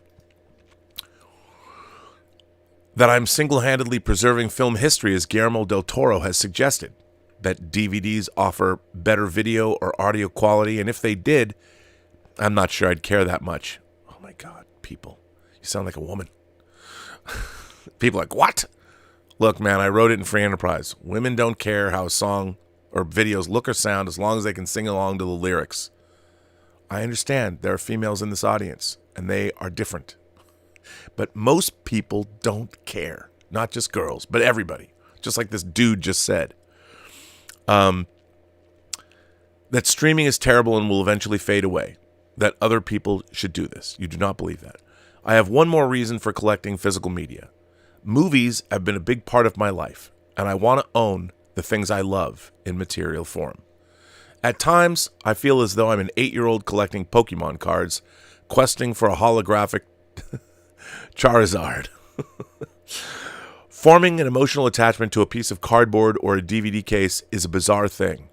A: That I'm single-handedly preserving film history as Guillermo del Toro has suggested. That DVDs offer better video or audio quality, and if they did, I'm not sure I'd care that much. Oh my God, people. You sound like a woman. People are like, what? Look, man, I wrote it in free enterprise. Women don't care how a song or videos look or sound as long as they can sing along to the lyrics. I understand there are females in this audience, and they are different. But most people don't care. Not just girls, but everybody. Just like this dude just said. That streaming is terrible and will eventually fade away. That other people should do this. You do not believe that. I have one more reason for collecting physical media. Movies have been a big part of my life, and I want to own the things I love in material form. At times, I feel as though I'm an 8-year-old collecting Pokemon cards, questing for a holographic Charizard. Forming an emotional attachment to a piece of cardboard or a DVD case is a bizarre thing.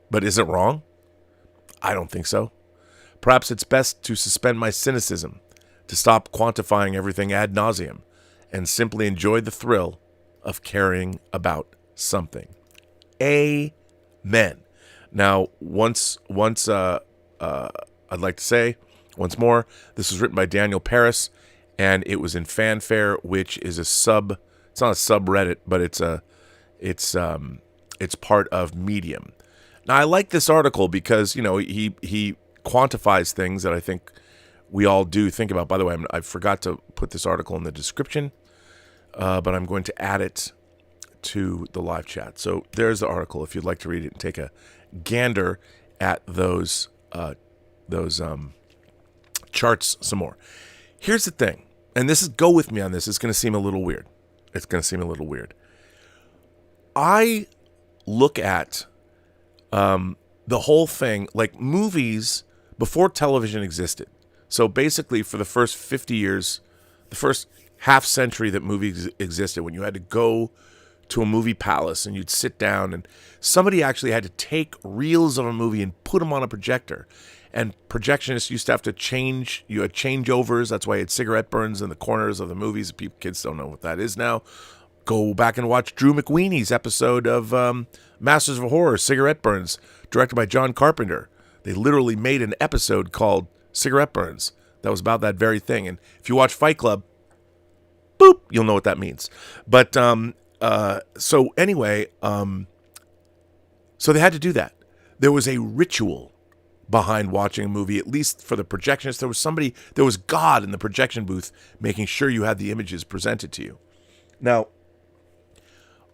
A: But is it wrong? I don't think so. Perhaps it's best to suspend my cynicism, to stop quantifying everything ad nauseum, and simply enjoy the thrill of caring about something. Amen. Now, I'd like to say once more, this was written by Daniel Paris, and it was in Fanfare, which is it's not a subreddit, but it's part of Medium. Now, I like this article because, you know, he quantifies things that I think we all do think about. By the way, I forgot to put this article in the description, but I'm going to add it to the live chat. So there's the article if you'd like to read it and take a gander at those charts some more. Here's the thing, and go with me on this. It's going to seem a little weird. I look at the whole thing like movies before television existed. So basically for the first 50 years, the first half century that movies existed, when you had to go to a movie palace and you'd sit down and somebody actually had to take reels of a movie and put them on a projector. And projectionists used to have to change, you had changeovers. That's why you had cigarette burns in the corners of the movies. Kids don't know what that is now. Go back and watch Drew McWeeney's episode of Masters of Horror, Cigarette Burns, directed by John Carpenter. They literally made an episode called Cigarette Burns that was about that very thing. And if you watch Fight Club, boop, you'll know what that means. But so anyway, so they had to do that. There was a ritual behind watching a movie, at least for the projectionist. There was God in the projection booth making sure you had the images presented to you. Now,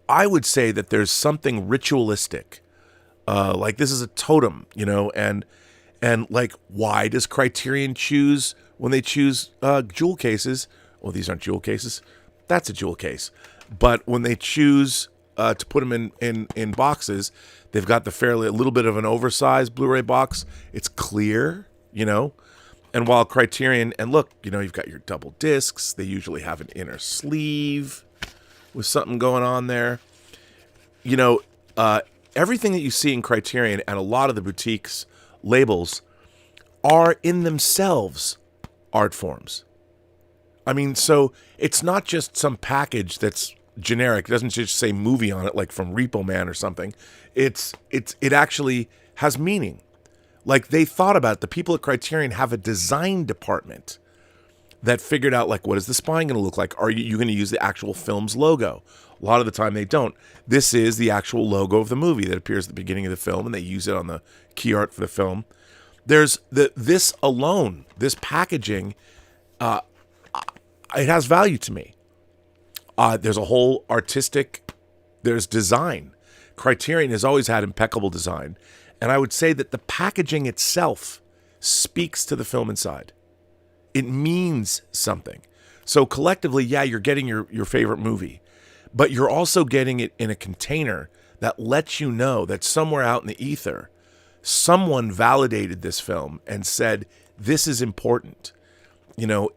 A: I would say that there's something ritualistic, like this is a totem, and like, why does Criterion choose when they choose jewel cases? Well, these aren't jewel cases. That's a jewel case. But when they choose to put them in boxes, they've got a little bit of an oversized Blu-ray box. It's clear, And while Criterion, and look, you've got your double discs. They usually have an inner sleeve with something going on there. Everything that you see in Criterion and a lot of the boutiques labels are in themselves art forms. I mean, so it's not just some package that's generic. It doesn't just say movie on it, like from Repo Man or something. It actually has meaning. Like, they thought about it. The people at Criterion have a design department that figured out, like, what is the spine going to look like? Are you going to use the actual film's logo? A lot of the time they don't. This is the actual logo of the movie that appears at the beginning of the film, and they use it on the key art for the film. There's this alone, this packaging, it has value to me. There's a whole there's design. Criterion has always had impeccable design. And I would say that the packaging itself speaks to the film inside. It means something. So collectively, yeah, you're getting your favorite movie, but you're also getting it in a container that lets you know that somewhere out in the ether, someone validated this film and said, this is important.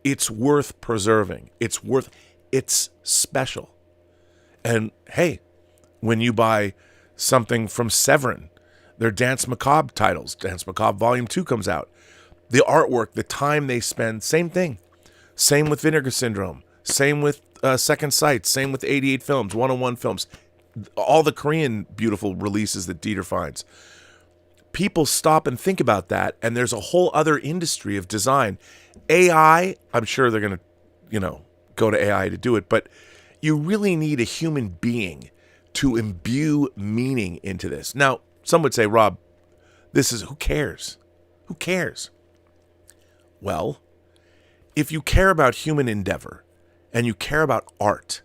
A: It's worth preserving. It's special. And hey, when you buy something from Severin, their Dance Macabre titles, Dance Macabre Volume 2 comes out. The artwork, the time they spend, same thing. Same with Vinegar Syndrome. Same with Second Sight. Same with 88 Films, 101 Films. All the Korean beautiful releases that Dieter finds. People stop and think about that, and there's a whole other industry of design. AI, I'm sure they're going to, go to AI to do it, but you really need a human being to imbue meaning into this. Now, some would say, Rob, who cares? Who cares? Well, if you care about human endeavor and you care about art,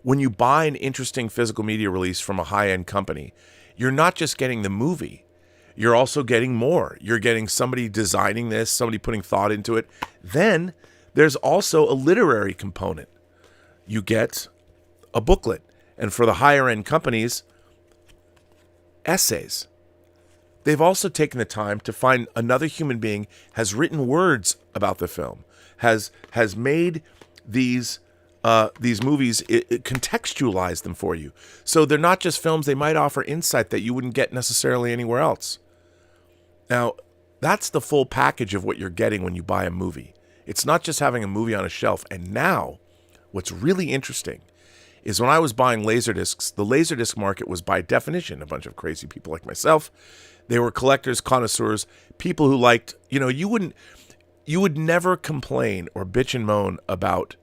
A: when you buy an interesting physical media release from a high-end company, you're not just getting the movie, you're also getting more. You're getting somebody designing this, somebody putting thought into it. Then there's also a literary component. You get a booklet. And for the higher end companies, essays. They've also taken the time to find another human being, has written words about the film, has made these movies, it contextualize them for you. So they're not just films, they might offer insight that you wouldn't get necessarily anywhere else. Now, that's the full package of what you're getting when you buy a movie. It's not just having a movie on a shelf. And now, what's really interesting is when I was buying Laserdiscs, the Laserdisc market was by definition a bunch of crazy people like myself. They were collectors, connoisseurs, people who liked, you would never complain or bitch and moan about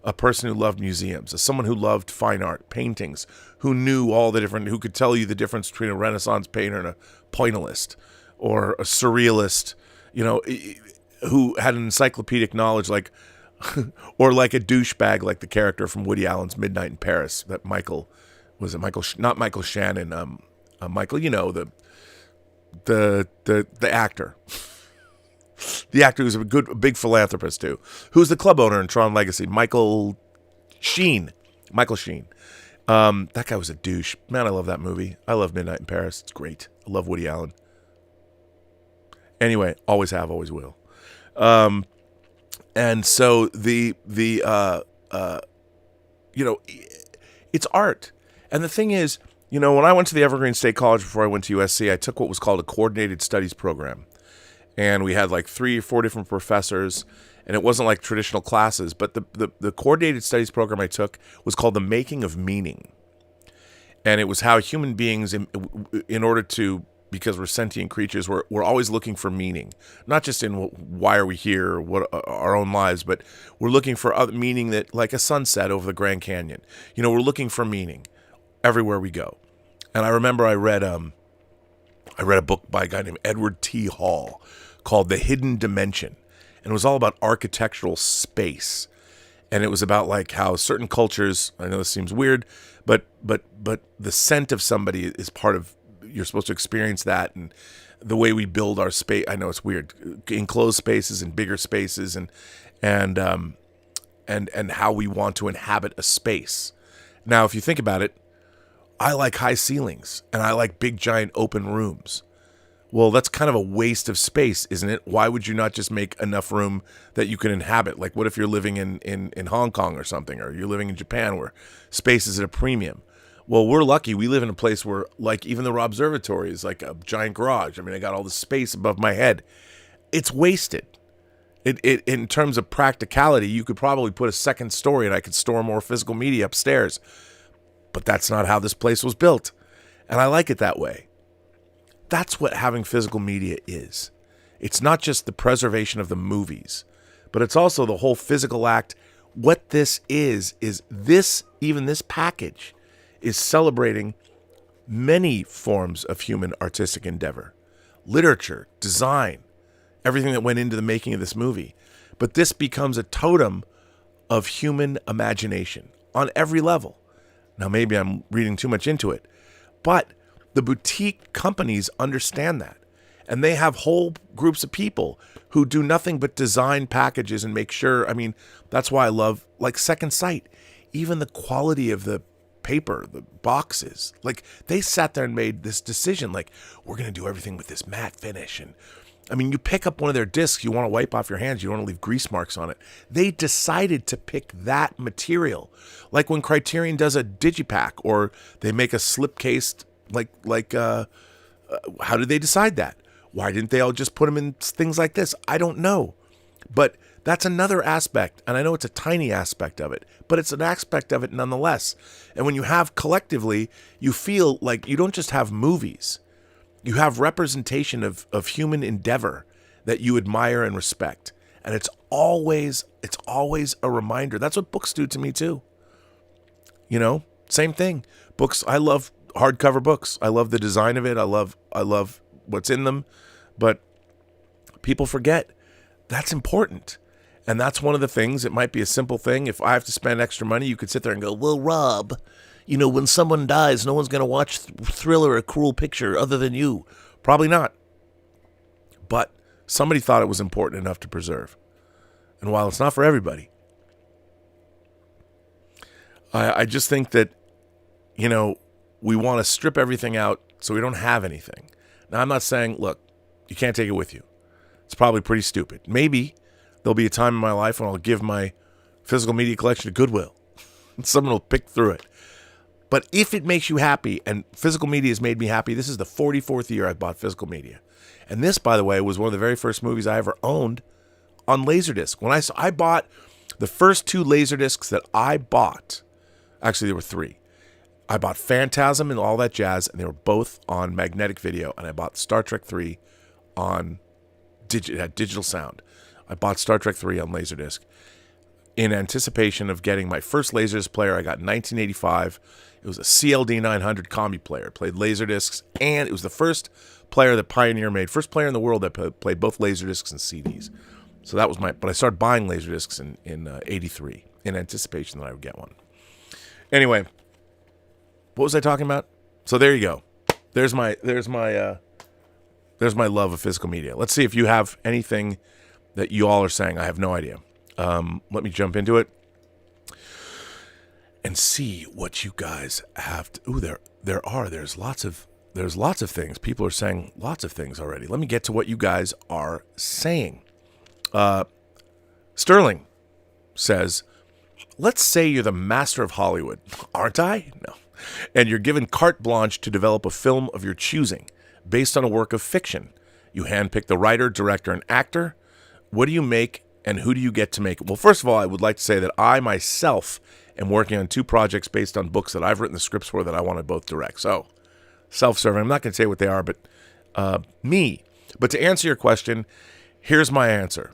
A: a person who loved museums, as someone who loved fine art, paintings, who knew who could tell you the difference between a Renaissance painter and a pointillist or a surrealist, who had an encyclopedic knowledge or like a douchebag like the character from Woody Allen's Midnight in Paris that not Michael Shannon, Michael, the actor. The actor who's a big philanthropist too, who's the club owner in Tron Legacy, Michael Sheen. That guy was a douche. Man, I love that movie. I love Midnight in Paris. It's great. I love Woody Allen. Anyway, always have, always will. And so it's art. And the thing is, when I went to the Evergreen State College before I went to USC, I took what was called a coordinated studies program. And we had like 3 or 4 different professors, and it wasn't like traditional classes, but the coordinated studies program I took was called The Making of Meaning. And it was how human beings, in order to, because we're sentient creatures, we're always looking for meaning. Not just in why are we here, or what our own lives, but we're looking for other meaning, that like a sunset over the Grand Canyon. We're looking for meaning everywhere we go. And I remember I read a book by a guy named Edward T. Hall called The Hidden Dimension. And it was all about architectural space. And it was about like how certain cultures, I know this seems weird, but the scent of somebody is part of, you're supposed to experience that, and the way we build our space. I know it's weird, enclosed spaces and bigger spaces, and how we want to inhabit a space. Now, if you think about it, I like high ceilings and I like big giant open rooms. Well, that's kind of a waste of space, isn't it? Why would you not just make enough room that you can inhabit? Like, what if you're living in Hong Kong or something, or you're living in Japan where space is at a premium? Well, we're lucky. We live in a place where, like, even the observatory is like a giant garage. I mean, I got all the space above my head. It's wasted. It in terms of practicality, you could probably put a second story and I could store more physical media upstairs. But that's not how this place was built. And I like it that way. That's what having physical media is. It's not just the preservation of the movies, but it's also the whole physical act. What this is this, even this package, is celebrating many forms of human artistic endeavor, literature, design, everything that went into the making of this movie. But this becomes a totem of human imagination on every level. Now, maybe I'm reading too much into it, but the boutique companies understand that. And they have whole groups of people who do nothing but design packages and make sure. I mean, that's why I love, like, Second Sight. Even the quality of the paper, the boxes, like, they sat there and made this decision, like, we're going to do everything with this matte finish. And I mean, you pick up one of their discs, you want to wipe off your hands, you don't want to leave grease marks on it. They decided to pick that material. Like when Criterion does a digipack, or they make a slipcase, how did they decide that? Why didn't they all just put them in things like this? I don't know. But that's another aspect, and I know it's a tiny aspect of it, but it's an aspect of it nonetheless. And when you have collectively, you feel like you don't just have movies. You have representation of human endeavor that you admire and respect. And it's always a reminder. That's what books do to me too. Same thing. Books, I love hardcover books. I love the design of it. I love what's in them. But people forget that's important. And that's one of the things. It might be a simple thing. If I have to spend extra money, you could sit there and go, well, Rob, when someone dies, no one's going to watch Thriller, A Cruel Picture, other than you. Probably not. But somebody thought it was important enough to preserve. And while it's not for everybody, I just think that, we want to strip everything out so we don't have anything. Now, I'm not saying, look, you can't take it with you. It's probably pretty stupid. Maybe there'll be a time in my life when I'll give my physical media collection to Goodwill. Someone will pick through it. But if it makes you happy, and physical media has made me happy, this is the 44th year I've bought physical media. And this, by the way, was one of the very first movies I ever owned on Laserdisc. When I bought the first 2 Laserdiscs that I bought, actually there were 3. I bought Phantasm and all that jazz, and they were both on magnetic video. And I bought Star Trek 3 on digital sound. I bought Star Trek 3 on Laserdisc in anticipation of getting my first Laserdisc player. I got in 1985. It was a CLD 900 combi player. It played Laserdiscs, and it was the first player that Pioneer made. First player in the world that played both Laserdiscs and CDs. So that was but I started buying Laserdiscs in 83 in anticipation that I would get one. Anyway, what was I talking about? So there you go. There's my love of physical media. Let's see if you have anything that you all are saying. I have no idea. Let me jump into it and see what you guys have to. Ooh, there's lots of things. People are saying lots of things already. Let me get to what you guys are saying. Sterling says, let's say you're the master of Hollywood. Aren't I? No. and you're given carte blanche to develop a film of your choosing based on a work of fiction. You handpick the writer, director, and actor. What do you make, and who do you get to make it? Well, first of all, I would like to say that I myself am working on 2 projects based on books that I've written the scripts for that I want to both direct. So, self-serving. I'm not going to say what they are, but me. But to answer your question, here's my answer.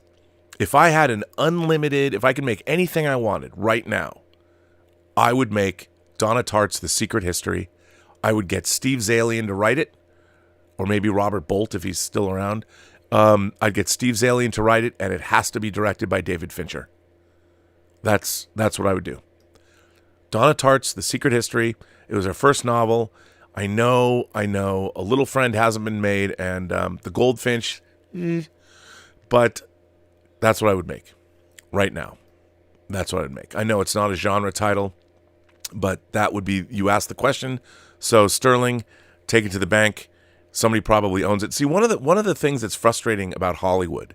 A: If I had an unlimited, if I could make anything I wanted right now, I would make Donna Tartt's The Secret History. I would get Steve Zalian to write it, or maybe Robert Bolt if he's still around. I'd get Steve Zalian to write it, and it has to be directed by David Fincher. That's what I would do. Donna Tartt's The Secret History. It was her first novel. I know. A Little Friend hasn't been made, and The Goldfinch, but that's what I would make right now. That's what I'd make. I know it's not a genre title, but that would be, you asked the question. So Sterling, take it to the bank. Somebody probably owns it. See, one of the things that's frustrating about Hollywood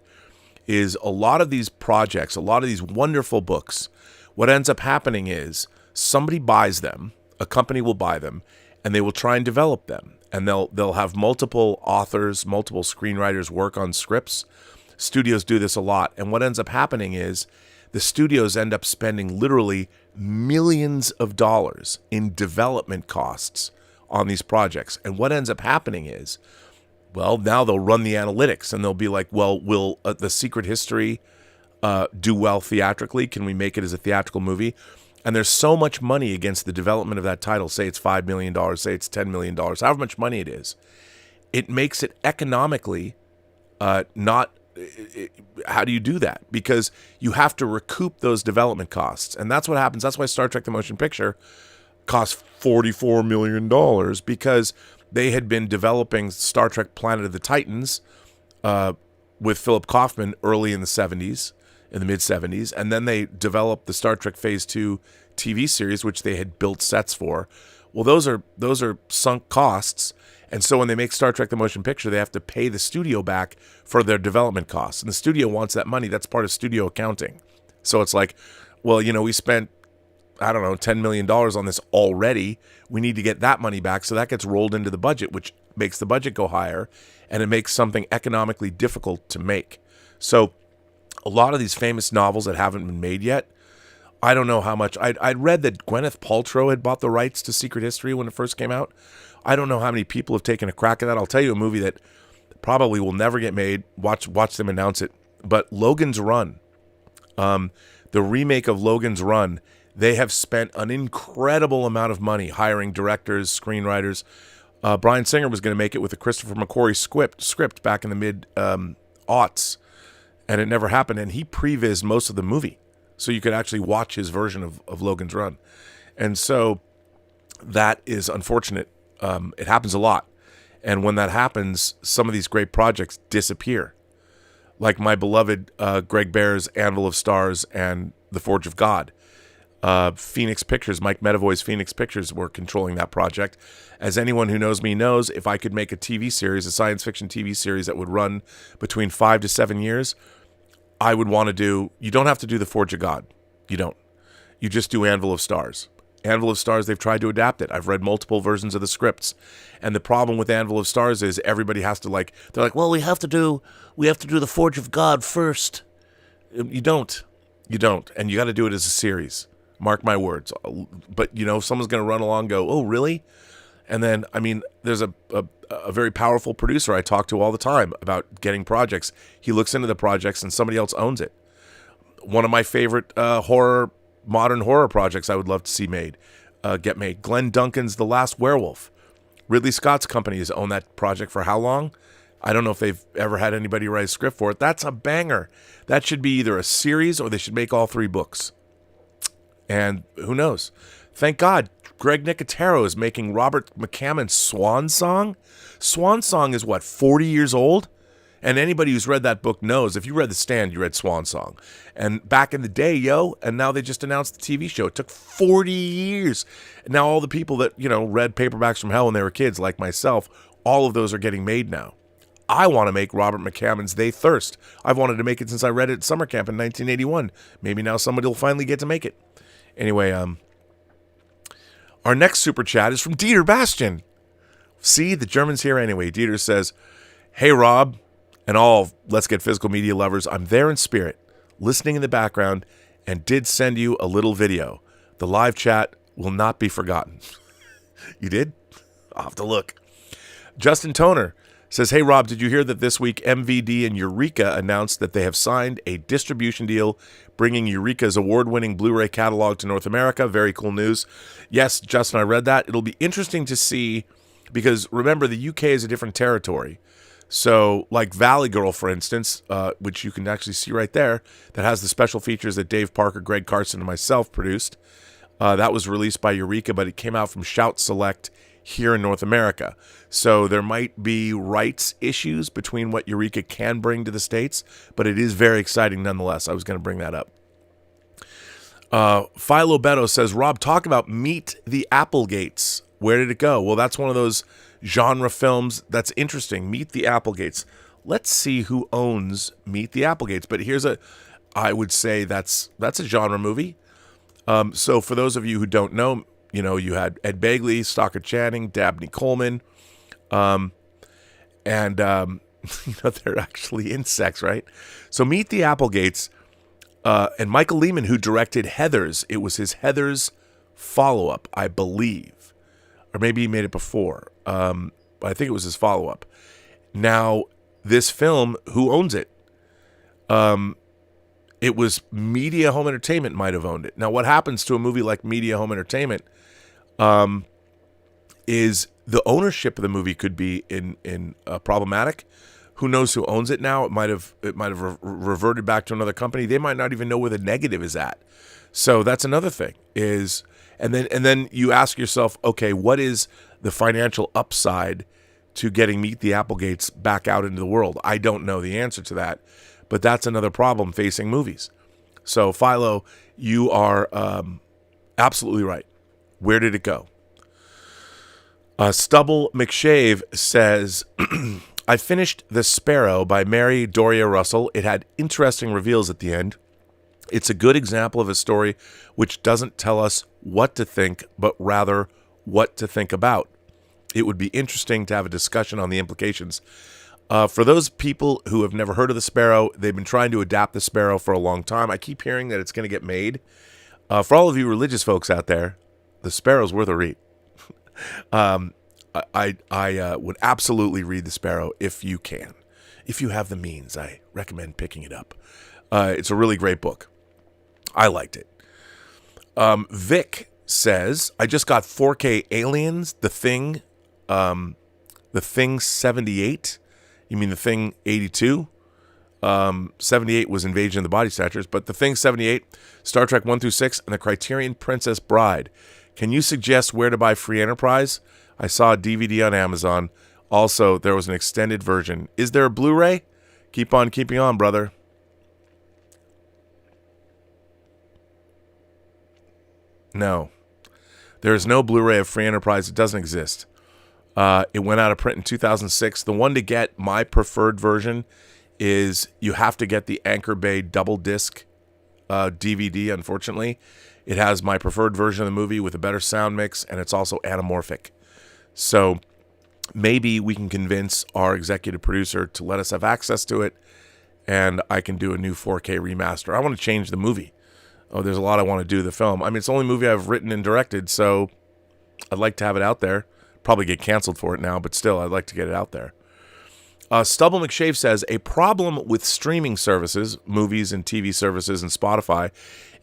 A: is a lot of these projects, a lot of these wonderful books, what ends up happening is somebody buys them, a company will buy them, and they will try and develop them. And they'll have multiple authors, multiple screenwriters work on scripts. Studios do this a lot. And what ends up happening is the studios end up spending literally millions of dollars in development costs on these projects. And what ends up happening is, well, now they'll run the analytics and they'll be like, well, will The Secret History do well theatrically? Can we make it as a theatrical movie? And there's so much money against the development of that title. Say it's $5 million, say it's $10 million, however much money it is. It makes it economically not... How do you do that? Because you have to recoup those development costs. And that's what happens. That's why Star Trek The Motion Picture cost $44 million, because they had been developing Star Trek Planet of the Titans with Philip Kaufman early in the 70s, in the mid-70s, and then they developed the Star Trek Phase 2 TV series, which they had built sets for. Well, those are sunk costs. And so when they make Star Trek The Motion Picture, they have to pay the studio back for their development costs. And the studio wants that money. That's part of studio accounting. So it's like, well, we spent, I don't know, $10 million on this already. We need to get that money back. So that gets rolled into the budget, which makes the budget go higher. And it makes something economically difficult to make. So a lot of these famous novels that haven't been made yet, I don't know how much. I'd read that Gwyneth Paltrow had bought the rights to Secret History when it first came out. I don't know how many people have taken a crack at that. I'll tell you a movie that probably will never get made. Watch them announce it. But Logan's Run, the remake of Logan's Run, they have spent an incredible amount of money hiring directors, screenwriters. Bryan Singer was going to make it with a Christopher McQuarrie script back in the mid-aughts, and it never happened. And he prevised most of the movie, so you could actually watch his version of Logan's Run. And so that is unfortunate. It happens a lot. And when that happens, some of these great projects disappear. Like my beloved Greg Bear's Anvil of Stars and The Forge of God. Phoenix Pictures, Mike Medavoy's Phoenix Pictures were controlling that project. As anyone who knows me knows, if I could make a TV series, a science fiction TV series that would run between 5 to 7 years, I would want to do, you don't have to do The Forge of God. You don't. You just do Anvil of Stars. Anvil of Stars, they've tried to adapt it. I've read multiple versions of the scripts. And the problem with Anvil of Stars is everybody has to they're like, well, we have to do The Forge of God first. You don't. And you got to do it as a series. Mark my words. But, someone's going to run along and go, oh, really? And then, there's a very powerful producer I talk to all the time about getting projects. He looks into the projects and somebody else owns it. One of my favorite modern horror projects I would love to see get made. Glenn Duncan's The Last Werewolf. Ridley Scott's company has owned that project for how long? I don't know if they've ever had anybody write a script for it. That's a banger. That should be either a series or they should make all 3 books. And who knows? Thank God, Greg Nicotero is making Robert McCammon's Swan Song. Swan Song is 40 years old? And anybody who's read that book knows, if you read The Stand, you read Swan Song. And back in the day, and now they just announced the TV show. It took 40 years. And now all the people that, read Paperbacks from Hell when they were kids, like myself, all of those are getting made now. I want to make Robert McCammon's They Thirst. I've wanted to make it since I read it at summer camp in 1981. Maybe now somebody will finally get to make it. Anyway, Our next super chat is from Dieter Bastian. See, the German's here anyway. Dieter says, "Hey, Rob, and all Let's Get Physical media lovers, I'm there in spirit, listening in the background, and did send you a little video. The live chat will not be forgotten." You did? I'll have to look. Justin Toner says, "Hey, Rob, did you hear that this week MVD and Eureka announced that they have signed a distribution deal bringing Eureka's award-winning Blu-ray catalog to North America? Very cool news." Yes, Justin, I read that. It'll be interesting to see because, remember, the UK is a different territory. So, like Valley Girl, for instance, which you can actually see right there, that has the special features that Dave Parker, Greg Carson, and myself produced. That was released by Eureka, but it came out from Shout Select here in North America. So there might be rights issues between what Eureka can bring to the States, but it is very exciting nonetheless. I was going to bring that up. Philo Beto says, "Rob, talk about Meet the Applegates. Where did it go?" Well, that's one of those genre films that's interesting. Meet the Applegates. Let's see who owns Meet the Applegates. But I would say that's a genre movie. So for those of you who don't know, you had Ed Begley, Stockard Channing, Dabney Coleman, and they're actually insects, right? So Meet the Applegates, and Michael Lehman, who directed Heathers. It was his Heathers follow-up, I believe, or maybe he made it before. But I think it was his follow-up. Now, this film, who owns it? It was Media Home Entertainment might have owned it. Now, what happens to a movie like Media Home Entertainment is the ownership of the movie could be in problematic. Who knows who owns it now? It might have reverted back to another company. They might not even know where the negative is at. So that's another thing. And then you ask yourself, okay, what is the financial upside to getting Meet the Applegates back out into the world? I don't know the answer to that. But that's another problem facing movies. So, Philo, you are absolutely right. Where did it go? Stubble McShave says, "I finished The Sparrow by Mary Doria Russell. It had interesting reveals at the end. It's a good example of a story which doesn't tell us what to think, but rather what to think about. It would be interesting to have a discussion on the implications." For those people who have never heard of The Sparrow, they've been trying to adapt The Sparrow for a long time. I keep hearing that it's going to get made. For all of you religious folks out there, The Sparrow's worth a read. I would absolutely read The Sparrow if you can. If you have the means, I recommend picking it up. It's a really great book. I liked it. Vic says, "I just got 4K Aliens, The Thing 78. You mean The Thing 82? 78 was Invasion of the Body Snatchers, but The Thing 78, Star Trek 1 through 6, and the Criterion Princess Bride. Can you suggest where to buy Free Enterprise? I saw a DVD on Amazon. Also, there was an extended version. Is there a Blu-ray? Keep on keeping on, brother." No. There is no Blu-ray of Free Enterprise. It doesn't exist. It went out of print in 2006. The one to get, my preferred version, is you have to get the Anchor Bay double disc DVD, unfortunately. It has my preferred version of the movie with a better sound mix, and it's also anamorphic. So maybe we can convince our executive producer to let us have access to it, and I can do a new 4K remaster. I want to change the movie. Oh, there's a lot I want to do to the film. I mean, it's the only movie I've written and directed, so I'd like to have it out there. Probably get canceled for it now, but still, I'd like to get it out there. Stubble McShave says, "A problem with streaming services, movies and TV services and Spotify,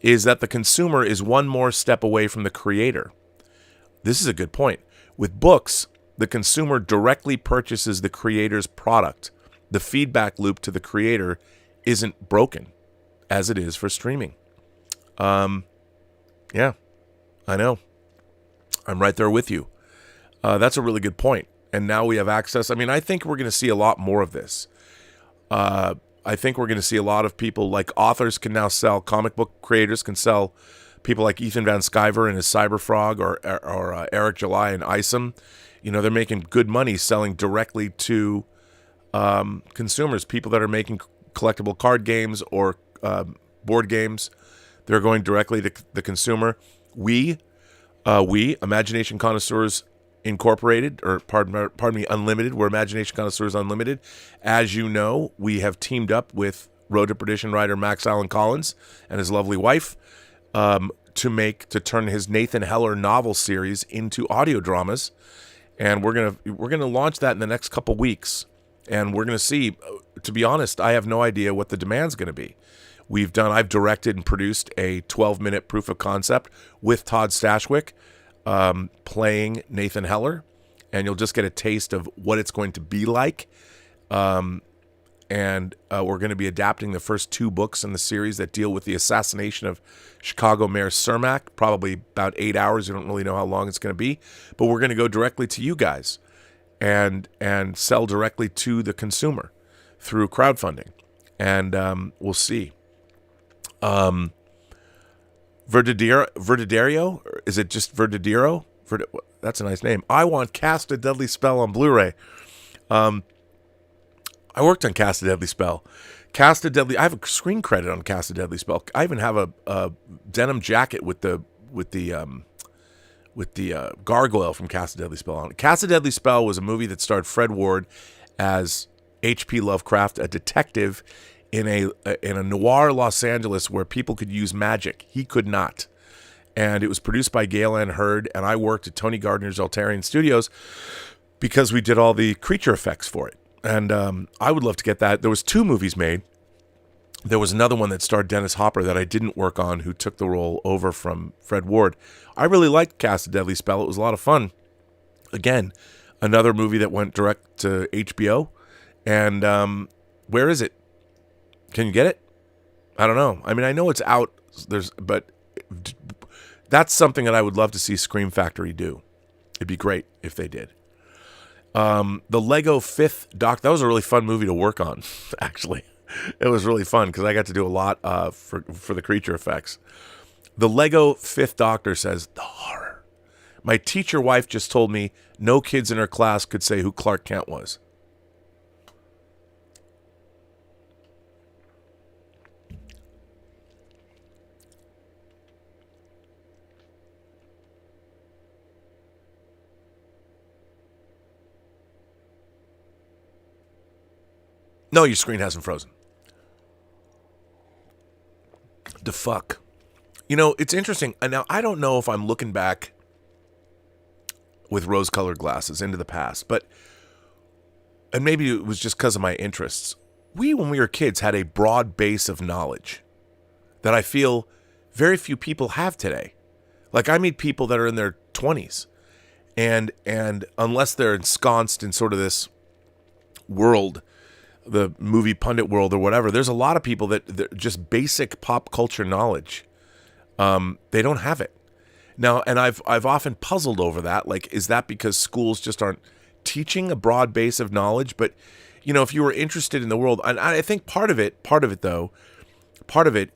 A: is that the consumer is one more step away from the creator." This is a good point. With books, the consumer directly purchases the creator's product. The feedback loop to the creator isn't broken, as it is for streaming. Yeah, I know. I'm right there with you. That's a really good point. And now we have access. I mean, I think we're going to see a lot more of this. I think we're going to see a lot of people, like authors can now sell, comic book creators can sell, people like Ethan Van Sciver and his Cyberfrog, or Eric July and Isom. They're making good money selling directly to consumers, people that are making collectible card games or board games. They're going directly to the consumer. We We, Imagination Connoisseurs Incorporated, or pardon me, Unlimited. We're Imagination Connoisseurs Unlimited. As you know, we have teamed up with Road to Perdition writer Max Allan Collins and his lovely wife to turn his Nathan Heller novel series into audio dramas, and we're gonna launch that in the next couple weeks, and we're gonna see. To be honest, I have no idea what the demand's gonna be. I've directed and produced a 12-minute proof of concept with Todd Stashwick playing Nathan Heller, and you'll just get a taste of what it's going to be like. And we're going to be adapting the first 2 books in the series that deal with the assassination of Chicago Mayor Cermak, probably about 8 hours. You don't really know how long it's going to be, but we're going to go directly to you guys and sell directly to the consumer through crowdfunding, and we'll see. Verdaderio? Is it just Verdadero? That's a nice name. I want Cast a Deadly Spell on Blu-ray. I worked on Cast a Deadly Spell. I have a screen credit on Cast a Deadly Spell. I even have a denim jacket with the gargoyle from Cast a Deadly Spell on it. Cast a Deadly Spell was a movie that starred Fred Ward as H.P. Lovecraft, a detective in a noir Los Angeles where people could use magic. He could not. And it was produced by Gail Ann Hurd, and I worked at Tony Gardner's Altarian Studios because we did all the creature effects for it. And I would love to get that. There was 2 movies made. There was another one that starred Dennis Hopper that I didn't work on, who took the role over from Fred Ward. I really liked Cast a Deadly Spell. It was a lot of fun. Again, another movie that went direct to HBO. And where is it? Can you get it? I don't know. I mean, I know it's out. But that's something that I would love to see Scream Factory do. It'd be great if they did. The Lego 5th Doctor, that was a really fun movie to work on, actually. It was really fun because I got to do a lot for the creature effects. The Lego 5th Doctor says, the horror. My teacher wife just told me no kids in her class could say who Clark Kent was. No, your screen hasn't frozen. The fuck. You know, it's interesting. And now, I don't know if I'm looking back with rose-colored glasses into the past, and maybe it was just because of my interests. When we were kids, had a broad base of knowledge that I feel very few people have today. Like, I meet people that are in their 20s, and unless they're ensconced in sort of this world, the movie pundit world or whatever, there's a lot of people that just basic pop culture knowledge, they don't have it now. And I've often puzzled over that. Like, is that because schools just aren't teaching a broad base of knowledge? But, you know, if you were interested in the world, and I think part of it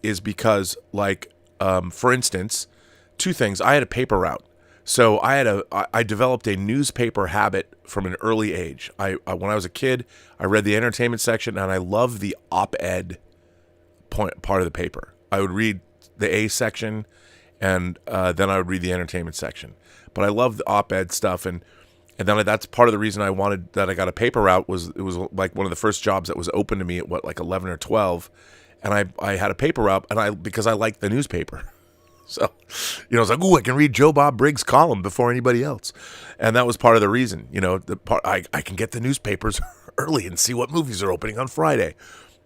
A: is because, like, for instance, 2 things. I had a paper route. So I developed a newspaper habit from an early age. When I was a kid, I read the entertainment section, and I loved the op-ed part of the paper. I would read the A section, and then I would read the entertainment section. But I loved the op-ed stuff, and then that's part of the reason I got a paper route. It was like one of the first jobs that was open to me at like 11 or 12, and I had a paper route, because I liked the newspaper. So, you know, it's like, I can read Joe Bob Briggs' column before anybody else. And that was part of the reason, you know, I can get the newspapers early and see what movies are opening on Friday.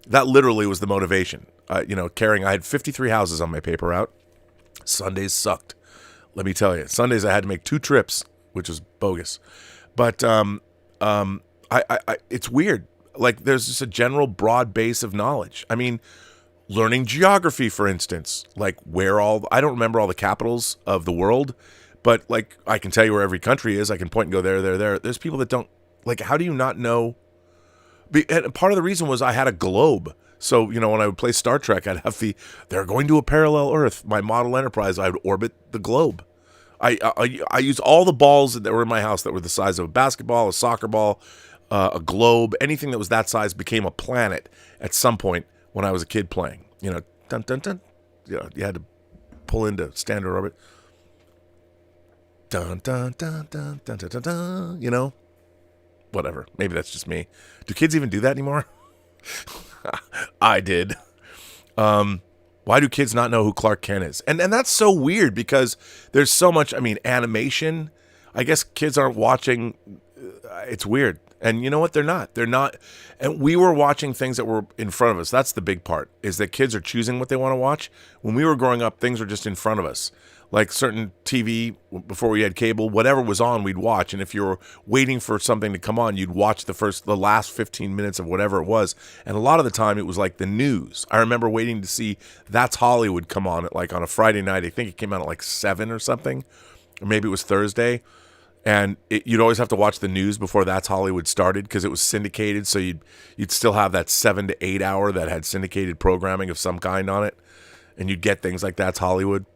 A: That literally was the motivation. I had 53 houses on my paper route. Sundays sucked. Let me tell you, Sundays I had to make 2 trips, which was bogus. But it's weird. Like, there's just a general broad base of knowledge. I mean, learning geography, for instance, like I don't remember all the capitals of the world, but like I can tell you where every country is. I can point and go there. There's people that don't, like, how do you not know? And part of the reason was I had a globe. So, you know, when I would play Star Trek, I'd have they're going to a parallel Earth. My model Enterprise, I would orbit the globe. I used all the balls that were in my house that were the size of a basketball, a soccer ball, a globe. Anything that was that size became a planet at some point when I was a kid playing. You know, dun dun dun. You know, you had to pull into standard orbit. dun dun dun dun dun dun dun dun. You know, whatever. Maybe that's just me. Do kids even do that anymore? I did. Why do kids not know who Clark Kent is? And that's so weird because there's so much, I mean, animation. I guess kids aren't watching. It's weird. And you know what? They're not. They're not. And we were watching things that were in front of us. That's the big part, is that kids are choosing what they want to watch. When we were growing up, things were just in front of us. Like certain TV, before we had cable, whatever was on, we'd watch. And if you were waiting for something to come on, you'd watch the last 15 minutes of whatever it was. And a lot of the time, it was like the news. I remember waiting to see That's Hollywood come on at on a Friday night. I think it came out at 7 or something, or maybe it was Thursday. And you'd always have to watch the news before That's Hollywood started because it was syndicated. So you'd still have that 7 to 8 hour that had syndicated programming of some kind on it, and you'd get things like That's Hollywood.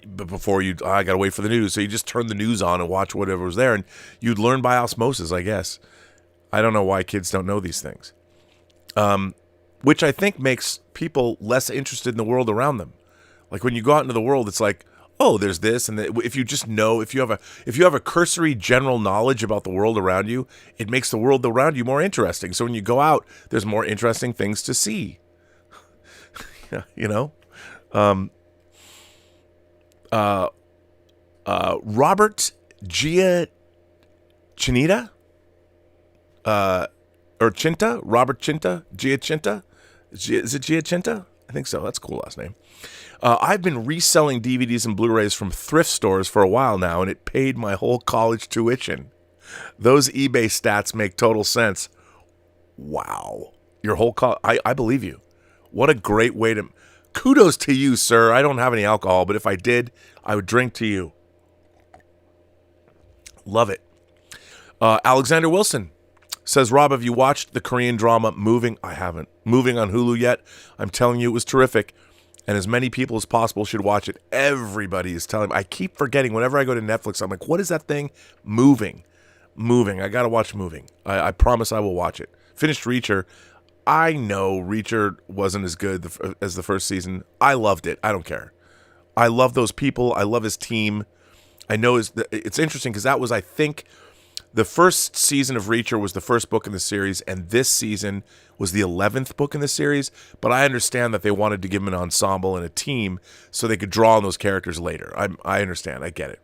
A: But before I got to wait for the news, so you just turn the news on and watch whatever was there, and you'd learn by osmosis, I guess. I don't know why kids don't know these things, which I think makes people less interested in the world around them. Like when you go out into the world, it's like, oh, there's this, and if you just know, if you have a cursory general knowledge about the world around you, it makes the world around you more interesting. So when you go out, there's more interesting things to see. You know, Robert Giachinta, or Chinta, Robert Chinta, Giachinta, is it Giachinta? I think so. That's a cool last name. I've been reselling DVDs and Blu-rays from thrift stores for a while now, and it paid my whole college tuition. Those eBay stats make total sense. Wow. Your whole I believe you. What a great way to... Kudos to you, sir. I don't have any alcohol, but if I did, I would drink to you. Love it. Alexander Wilson says, Rob, have you watched the Korean drama Moving? I haven't. Moving on Hulu yet? I'm telling you, it was terrific. And as many people as possible should watch it. Everybody is telling me. I keep forgetting. Whenever I go to Netflix, I'm like, what is that thing? Moving. I got to watch Moving. I promise I will watch it. Finished Reacher. I know Reacher wasn't as good as the first season. I loved it. I don't care. I love those people. I love his team. I know it's interesting because that was, I think, the first season of Reacher was the first book in the series, and this season was the 11th book in the series. But I understand that they wanted to give him an ensemble and a team so they could draw on those characters later. I understand. I get it.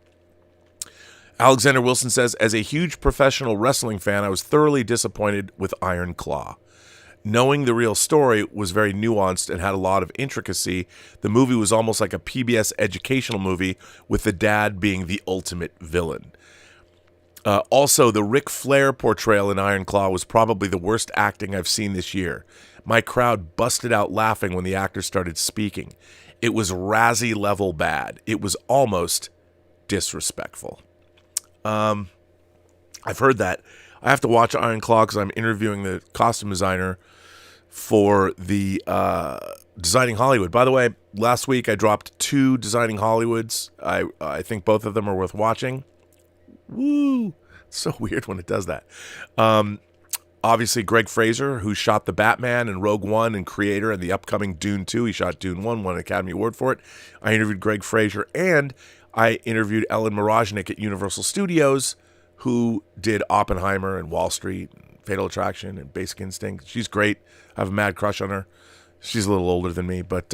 A: Alexander Wilson says, as a huge professional wrestling fan, I was thoroughly disappointed with Iron Claw. Knowing the real story was very nuanced and had a lot of intricacy. The movie was almost like a PBS educational movie with the dad being the ultimate villain. Also, the Ric Flair portrayal in Iron Claw was probably the worst acting I've seen this year. My crowd busted out laughing when the actor started speaking. It was Razzie level bad. It was almost disrespectful. I've heard that. I have to watch Iron Claw because I'm interviewing the costume designer for the Designing Hollywood. By the way, last week I dropped 2 Designing Hollywoods. I think both of them are worth watching. Woo! It's so weird when it does that. Obviously, Greg Fraser, who shot The Batman and Rogue One and creator and the upcoming Dune 2. He shot Dune 1, won an Academy Award for it. I interviewed Greg Fraser, and I interviewed Ellen Moroznik at Universal Studios, who did Oppenheimer and Wall Street, and Fatal Attraction and Basic Instinct. She's great. I have a mad crush on her. She's a little older than me, but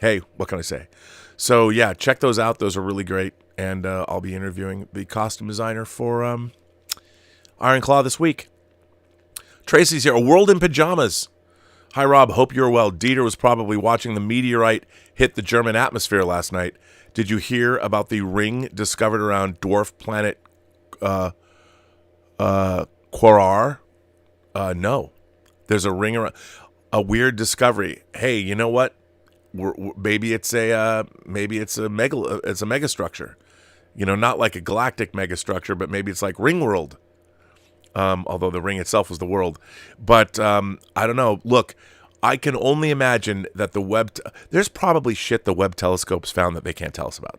A: hey, what can I say? So yeah, check those out. Those are really great. And I'll be interviewing the costume designer for Iron Claw this week. Tracy's here. A World in Pajamas. Hi, Rob. Hope you're well. Dieter was probably watching the meteorite hit the German atmosphere last night. Did you hear about the ring discovered around dwarf planet Quarar? No. There's a ring around. A weird discovery. Hey, you know what? Maybe it's a megastructure. You know, not like a galactic megastructure, but maybe it's like Ringworld. Although the ring itself was the world. But I don't know. Look, I can only imagine that there's probably shit the Webb telescopes found that they can't tell us about.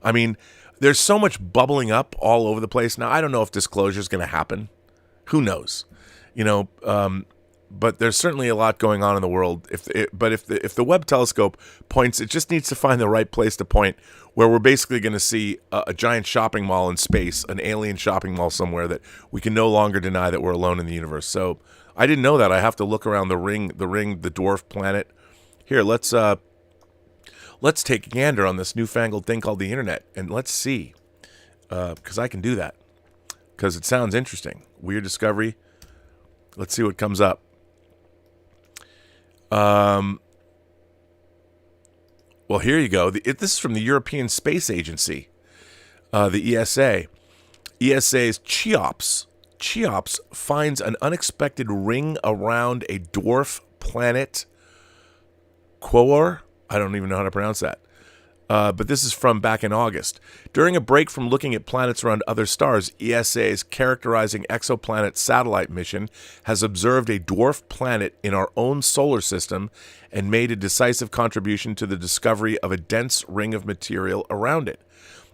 A: I mean, there's so much bubbling up all over the place. Now, I don't know if disclosure is going to happen. Who knows? You know, but there's certainly a lot going on in the world. If the Webb telescope points, it just needs to find the right place to point, where we're basically going to see a giant shopping mall in space, an alien shopping mall somewhere that we can no longer deny that we're alone in the universe. So I didn't know that. I have to look around the ring, the dwarf planet. Here, let's take a gander on this newfangled thing called the internet, and let's see, because I can do that, because it sounds interesting. Weird discovery. Let's see what comes up. Well, here you go. This is from the European Space Agency, the ESA. ESA's CHEOPS finds an unexpected ring around a dwarf planet, Quaoar. I don't even know how to pronounce that. But this is from back in August. During a break from looking at planets around other stars, ESA's Characterizing Exoplanet satellite mission has observed a dwarf planet in our own solar system and made a decisive contribution to the discovery of a dense ring of material around it.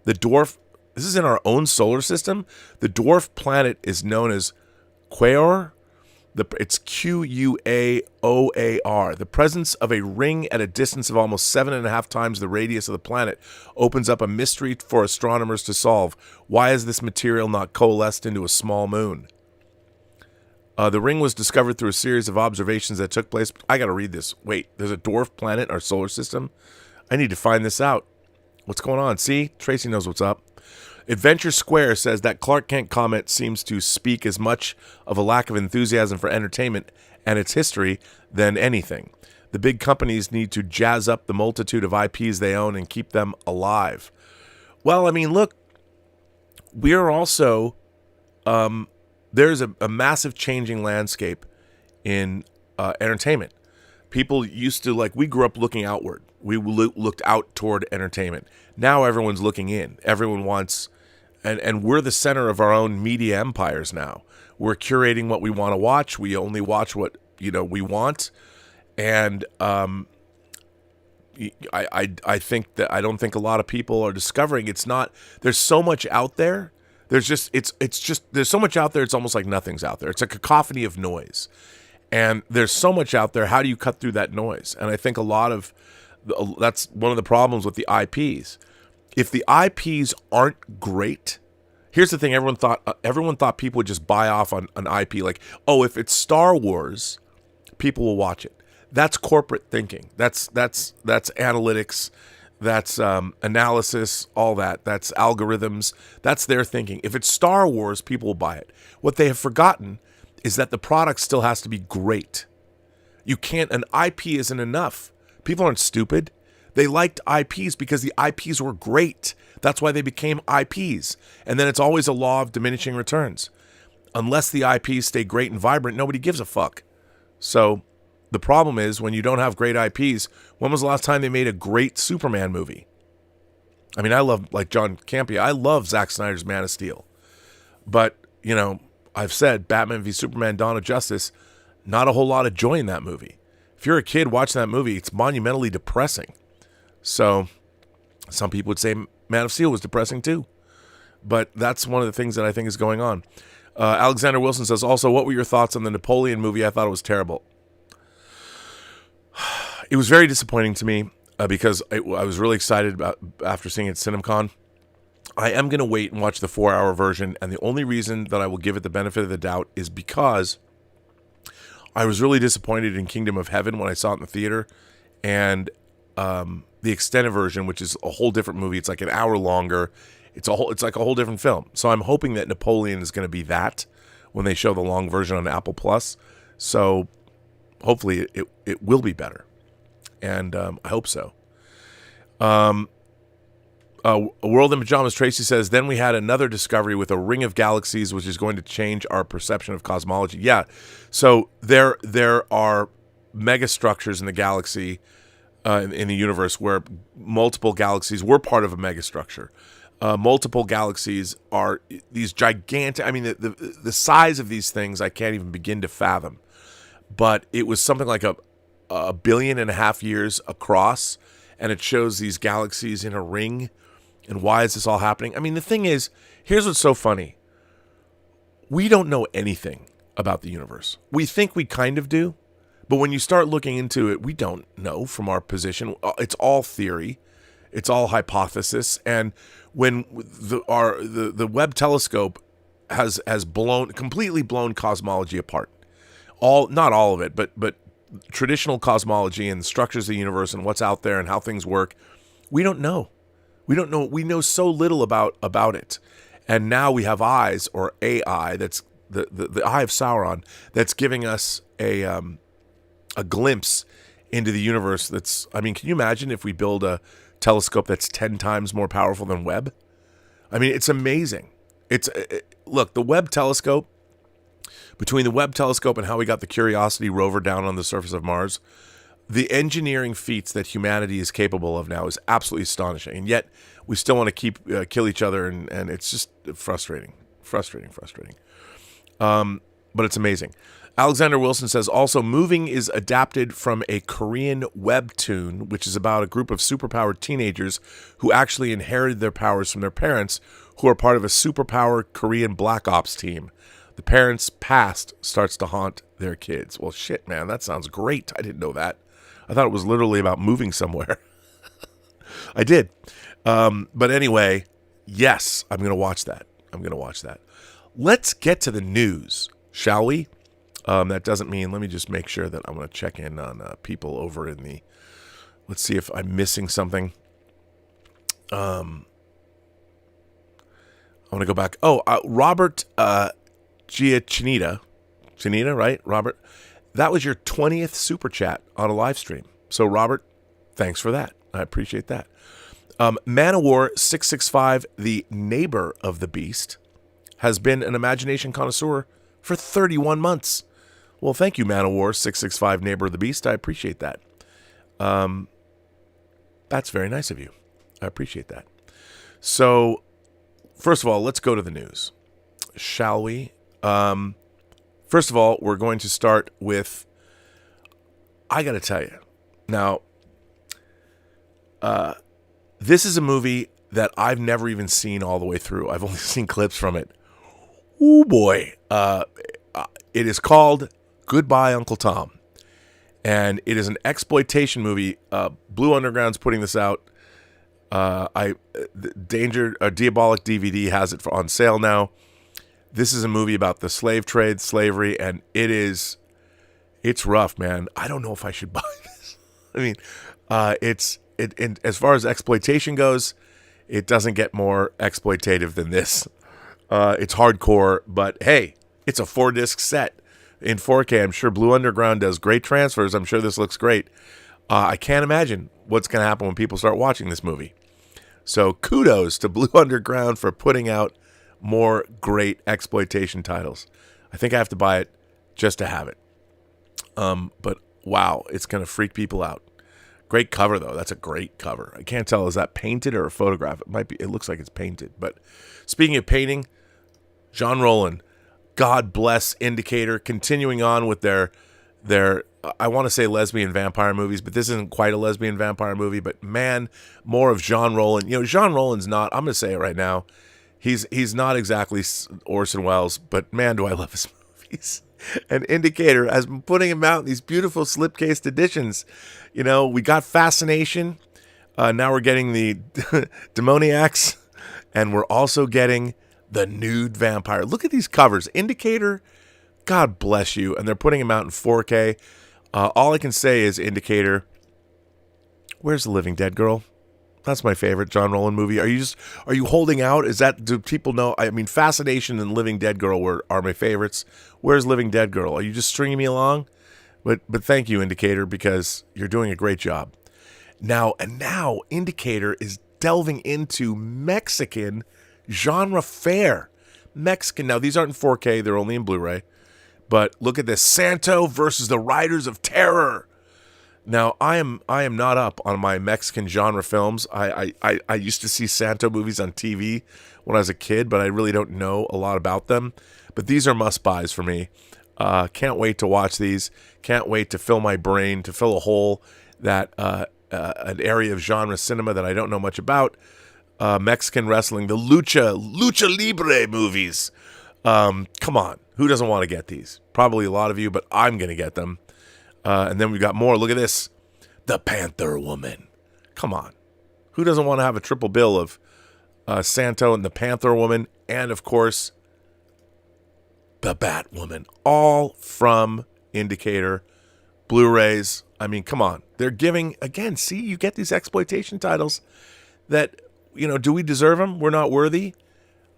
A: This is in our own solar system? The dwarf planet is known as Quaoar. It's Quaoar. The presence of a ring at a distance of almost 7.5 times the radius of the planet opens up a mystery for astronomers to solve. Why is this material not coalesced into a small moon? The ring was discovered through a series of observations that took place. I got to read this. Wait, there's a dwarf planet in our solar system? I need to find this out. What's going on? See? Tracy knows what's up. Adventure Square says that Clark Kent comment seems to speak as much of a lack of enthusiasm for entertainment and its history than anything. The big companies need to jazz up the multitude of IPs they own and keep them alive. Well, I mean, look, we're also, there's a massive changing landscape in entertainment. People used to, we grew up looking outward. We looked out toward entertainment. Now everyone's looking in. Everyone wants... And we're the center of our own media empires now. We're curating what we want to watch. We only watch what we want. And I think that I don't think a lot of people are discovering it's not. There's so much out there. There's so much out there. It's almost like nothing's out there. It's a cacophony of noise, and there's so much out there. How do you cut through that noise? And I think that's one of the problems with the IPs. If the IPs aren't great, here's the thing: everyone thought people would just buy off on an IP. Like, oh, if it's Star Wars, people will watch it. That's corporate thinking. That's analytics. That's analysis. All that. That's algorithms. That's their thinking. If it's Star Wars, people will buy it. What they have forgotten is that the product still has to be great. You can't. An IP isn't enough. People aren't stupid. They liked IPs because the IPs were great. That's why they became IPs. And then it's always a law of diminishing returns. Unless the IPs stay great and vibrant, nobody gives a fuck. So the problem is, when you don't have great IPs, when was the last time they made a great Superman movie? I mean, I love, like John Campea, I love Zack Snyder's Man of Steel. But, I've said Batman v Superman Dawn of Justice, not a whole lot of joy in that movie. If you're a kid watching that movie, it's monumentally depressing. So some people would say Man of Steel was depressing too. But that's one of the things that I think is going on. Alexander Wilson says, also, what were your thoughts on the Napoleon movie? I thought it was terrible. It was very disappointing to me because I was really excited about after seeing it at CinemaCon. I am going to wait and watch the 4-hour version. And the only reason that I will give it the benefit of the doubt is because I was really disappointed in Kingdom of Heaven when I saw it in the theater. And the extended version, which is a whole different movie. It's like an hour longer. It's like a whole different film. So I'm hoping that Napoleon is going to be that when they show the long version on Apple Plus. So hopefully it will be better. And I hope so. A World in Pajamas, Tracy says, then we had another discovery with a ring of galaxies, which is going to change our perception of cosmology. Yeah. So there are megastructures in the galaxy, in the universe, where multiple galaxies were part of a megastructure. Multiple galaxies are these gigantic. I mean, the size of these things I can't even begin to fathom. But it was something like a 1.5 billion years across, and it shows these galaxies in a ring. And why is this all happening? I mean, the thing is, here's what's so funny. We don't know anything. about the universe. We think we kind of do, but when you start looking into it, we don't know from our position. It's all theory. It's all hypothesis. And when the Webb telescope has completely blown cosmology apart. Not all of it, but traditional cosmology and the structures of the universe and what's out there and how things work, we don't know. We don't know. We know so little about it. And now we have eyes, or AI, that's the eye of Sauron, that's giving us a glimpse into the universe. Can you imagine if we build a telescope that's 10 times more powerful than Webb? I mean, it's amazing. Look, the Webb telescope, between the Webb telescope and how we got the Curiosity rover down on the surface of Mars, the engineering feats that humanity is capable of now is absolutely astonishing. And yet we still want to kill each other, and it's just frustrating. But it's amazing. Alexander Wilson says, also, Moving is adapted from a Korean webtoon, which is about a group of superpowered teenagers who actually inherited their powers from their parents, who are part of a superpowered Korean Black Ops team. The parents' past starts to haunt their kids. Well, shit, man, that sounds great. I didn't know that. I thought it was literally about moving somewhere. I did. But anyway, yes, I'm going to watch that. Let's get to the news, shall we? That doesn't mean, let me just make sure that I'm going to check in on people over in the, let's see if I'm missing something. I want to go back. Robert Giachinita, right? Robert, that was your 20th super chat on a live stream. So Robert, thanks for that. I appreciate that. Man-O-War 665, the neighbor of the beast, has been an imagination connoisseur for 31 months. Well, thank you, Man-O-War 665, neighbor of the beast. I appreciate that. That's very nice of you. I appreciate that. So, first of all, let's go to the news, shall we? First of all, we're going to start with, I got to tell you, now, this is a movie that I've never even seen all the way through. I've only seen clips from it. Oh boy. It is called Goodbye, Uncle Tom. And it is an exploitation movie. Blue Underground's putting this out. Diabolic DVD has it on sale now. This is a movie about the slave trade, slavery, and it's rough, man. I don't know if I should buy this. I mean, as far as exploitation goes, it doesn't get more exploitative than this. It's hardcore, but hey, it's a 4-disc set in 4K. I'm sure Blue Underground does great transfers. I'm sure this looks great. I can't imagine what's going to happen when people start watching this movie. So kudos to Blue Underground for putting out more great exploitation titles. I think I have to buy it just to have it. But wow, it's going to freak people out. Great cover, though. That's a great cover. I can't tell, is that painted or a photograph? It looks like it's painted. But speaking of painting, John Rowland, God bless Indicator, continuing on with their I want to say lesbian vampire movies, but this isn't quite a lesbian vampire movie. But man, more of John Rowland. You know, John Rowland's not, I'm going to say it right now, he's not exactly Orson Welles, but man, do I love his movies. And Indicator has been putting him out in these beautiful slipcased editions. You know, we got Fascination. Now we're getting the Demoniacs. And we're also getting the Nude Vampire. Look at these covers. Indicator, God bless you. And they're putting him out in 4K. All I can say is, Indicator, where's the Living Dead Girl? That's my favorite John Rowland movie. Are you holding out? Do people know? I mean, Fascination and Living Dead Girl are my favorites. Where's Living Dead Girl? Are you just stringing me along? But thank you, Indicator, because you're doing a great job. Now Indicator is delving into Mexican genre fare. Mexican. Now, these aren't in 4K. They're only in Blu-ray. But look at this. Santo versus the Riders of Terror. Now, I am not up on my Mexican genre films. I used to see Santo movies on TV when I was a kid, but I really don't know a lot about them. But these are must-buys for me. Can't wait to watch these. Can't wait to fill my brain, to fill a hole that an area of genre cinema that I don't know much about. Mexican wrestling, the lucha libre movies. Come on. Who doesn't want to get these? Probably a lot of you, but I'm going to get them. And then we got more. Look at this. The Panther Woman. Come on. Who doesn't want to have a triple bill of Santo and the Panther Woman, and of course, the Batwoman, all from Indicator Blu-rays. I mean, come on. They're giving, again, see, you get these exploitation titles that, do we deserve them? We're not worthy.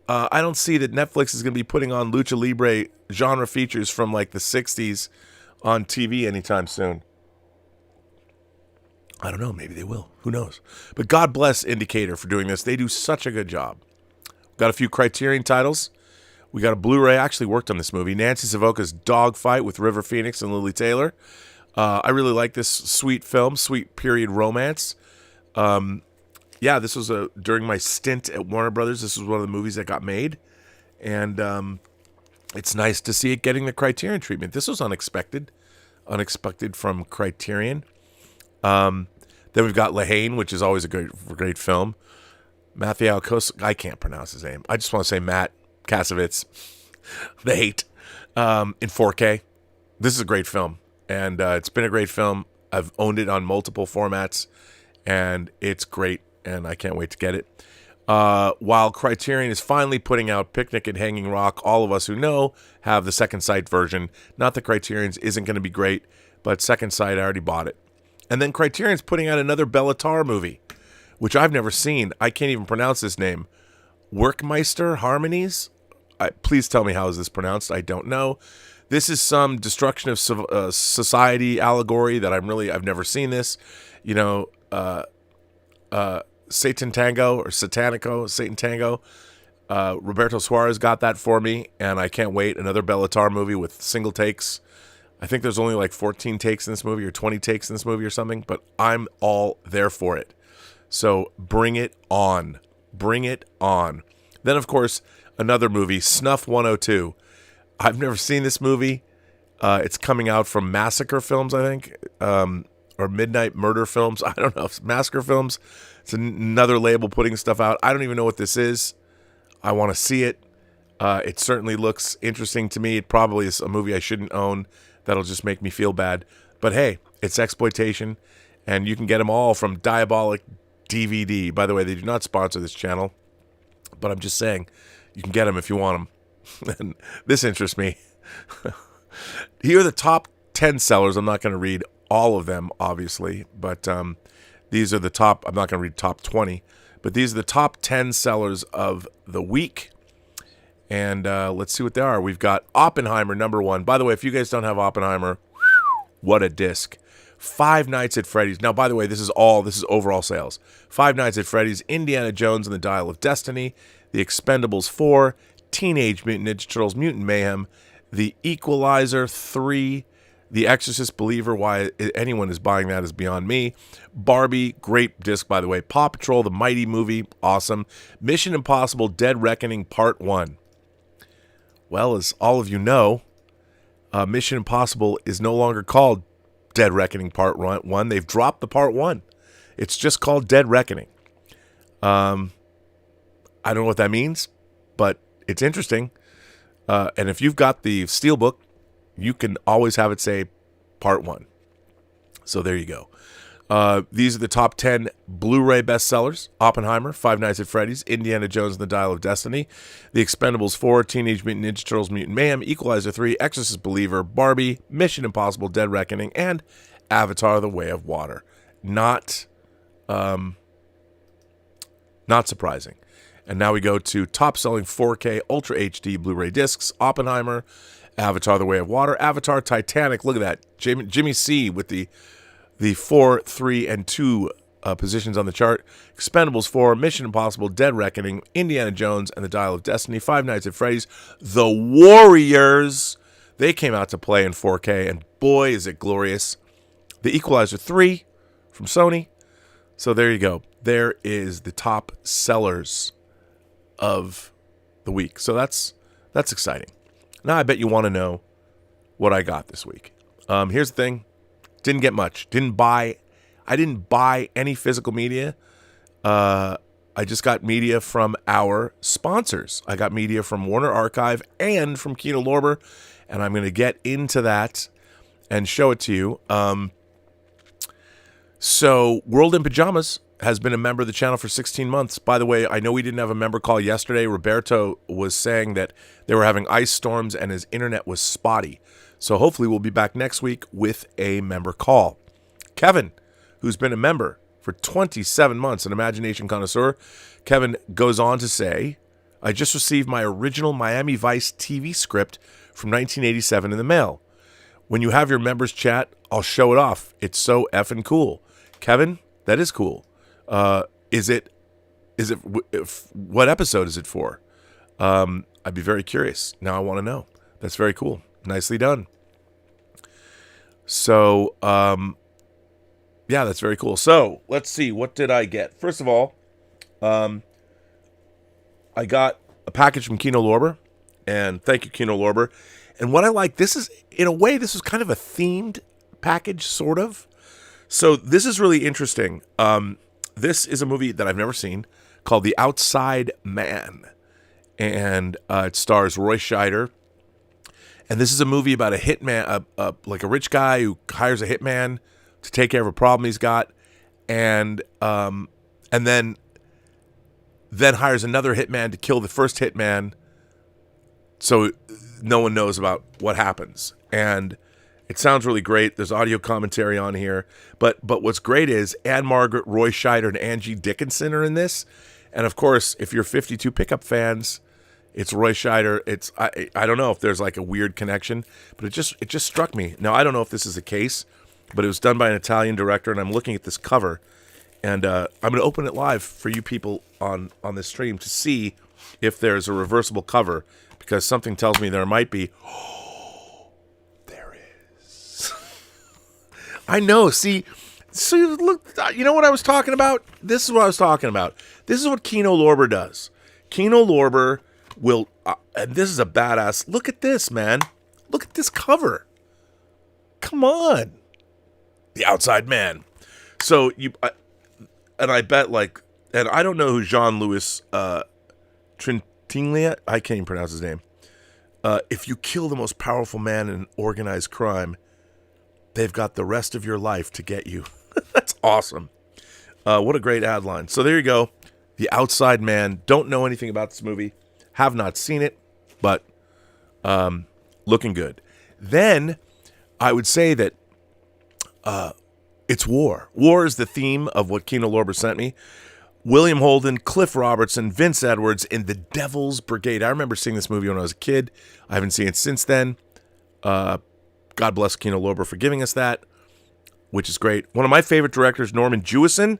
A: I don't see that Netflix is going to be putting on Lucha Libre genre features from like the 60s on TV anytime soon. I don't know. Maybe they will. Who knows? But God bless Indicator for doing this. They do such a good job. Got a few Criterion titles. We got a Blu-ray. I actually worked on this movie. Nancy Savoca's Dogfight with River Phoenix and Lily Taylor. I really like this sweet film, sweet period romance. This was during my stint at Warner Brothers. This was one of the movies that got made. And it's nice to see it getting the Criterion treatment. This was unexpected from Criterion. Then we've got Lahane, which is always a great film. Matthew Alcos, I can't pronounce his name. I just want to say Matt Kasovitz, The Hate, in 4K. This is a great film, and it's been a great film. I've owned it on multiple formats, and it's great, and I can't wait to get it. While Criterion is finally putting out Picnic at Hanging Rock, all of us who know have the Second Sight version. Not that Criterion's isn't going to be great, but Second Sight, I already bought it. And then Criterion's putting out another Bellatar movie, which I've never seen. I can't even pronounce this name. Workmeister Harmonies? Please tell me how is this pronounced. I don't know. This is some destruction of society allegory that I've never seen this. Satan Tango or Satanico, Satan Tango. Roberto Suarez got that for me, and I can't wait. Another Bellatar movie with single takes. I think there's only like 14 takes in this movie or 20 takes in this movie or something, but I'm all there for it. So bring it on. Bring it on. Then, of course, another movie, Snuff 102. I've never seen this movie. It's coming out from Massacre Films, I think, or Midnight Murder Films. I don't know. If it's Massacre Films. It's another label putting stuff out. I don't even know what this is. I want to see it. It certainly looks interesting to me. It probably is a movie I shouldn't own. That'll just make me feel bad. But hey, it's exploitation, and you can get them all from Diabolic DVD. By the way, they do not sponsor this channel, but I'm just saying, you can get them if you want them. And this interests me. Here are the top 10 sellers. I'm not going to read all of them, obviously, but these are the top. I'm not going to read top 20, but these are the top 10 sellers of the week. And let's see what they are. We've got Oppenheimer, number 1. By the way, if you guys don't have Oppenheimer, what a disc. Five Nights at Freddy's. Now, by the way, this is overall sales. Five Nights at Freddy's, Indiana Jones and the Dial of Destiny, The Expendables 4, Teenage Mutant Ninja Turtles Mutant Mayhem, The Equalizer 3, The Exorcist Believer. Why anyone is buying that is beyond me. Barbie, great disc, by the way. Paw Patrol, the Mighty movie, awesome. Mission Impossible, Dead Reckoning, Part 1. Well, as all of you know, Mission Impossible is no longer called Dead Reckoning Part 1. They've dropped the Part 1. It's just called Dead Reckoning. I don't know what that means, but it's interesting. And if you've got the Steelbook, you can always have it say Part 1. So there you go. These are the top 10 Blu-ray bestsellers. Oppenheimer, Five Nights at Freddy's, Indiana Jones and the Dial of Destiny, The Expendables 4, Teenage Mutant Ninja Turtles Mutant Mayhem, Equalizer 3, Exorcist Believer, Barbie, Mission Impossible, Dead Reckoning, and Avatar: The Way of Water. Not surprising. And now we go to top-selling 4K Ultra HD Blu-ray discs. Oppenheimer, Avatar: The Way of Water, Avatar: Titanic. Look at that. Jimmy C with the 4, 3, and 2 positions on the chart. Expendables 4, Mission Impossible, Dead Reckoning, Indiana Jones and the Dial of Destiny, Five Nights at Freddy's, The Warriors. They came out to play in 4K, and boy, is it glorious. The Equalizer 3 from Sony. So there you go. There is the top sellers of the week. So that's exciting. Now I bet you want to know what I got this week. Here's the thing. Didn't get much. I didn't buy any physical media. I I just got media from our sponsors. I got media from Warner Archive and from Kino Lorber, and I'm going to get into that and show it to you. So World in Pajamas has been a member of the channel for 16 months. By the way, I know we didn't have a member call yesterday. Roberto was saying that they were having ice storms and his internet was spotty. So hopefully we'll be back next week with a member call. Kevin, who's been a member for 27 months, an imagination connoisseur, Kevin goes on to say, I just received my original Miami Vice TV script from 1987 in the mail. When you have your members chat, I'll show it off. It's so effing cool. Kevin, that is cool. What episode is it for? I'd be very curious. Now I want to know. That's very cool. Nicely done. So, yeah, that's very cool. So let's see. What did I get? First of all, I got a package from Kino Lorber, and thank you, Kino Lorber. And what I like, this is, in a way, this is kind of a themed package, sort of. So this is really interesting. This is a movie that I've never seen called The Outside Man. And it stars Roy Scheider. And this is a movie about a hitman, like a rich guy who hires a hitman to take care of a problem he's got. And then hires another hitman to kill the first hitman. So no one knows about what happens. And it sounds really great. There's audio commentary on here. But what's great is Anne Margaret, Roy Scheider, and Angie Dickinson are in this. And of course, if you're 52 Pickup fans, it's Roy Scheider. It's I don't know if there's like a weird connection, but it just struck me. Now, I don't know if this is the case, but it was done by an Italian director, and I'm looking at this cover. And I'm going to open it live for you people on this stream to see if there's a reversible cover, because something tells me there might be. There is. I know. See, look, you know what I was talking about? This is what I was talking about. This is what Kino Lorber does. Kino Lorber will, and this is a badass. Look at this, man. Look at this cover. Come on. The Outside Man. So and I bet, like, and I don't know who Jean-Louis Trintignant, I can't even pronounce his name. If you kill the most powerful man in organized crime, they've got the rest of your life to get you. That's awesome. What a great ad line. So there you go. The Outside Man. Don't know anything about this movie. Have not seen it, but looking good. Then I would say that it's war. War is the theme of what Kino Lorber sent me. William Holden, Cliff Robertson, Vince Edwards in The Devil's Brigade. I remember seeing this movie when I was a kid. I haven't seen it since then. God bless Kino Lorber for giving us that, which is great. One of my favorite directors, Norman Jewison.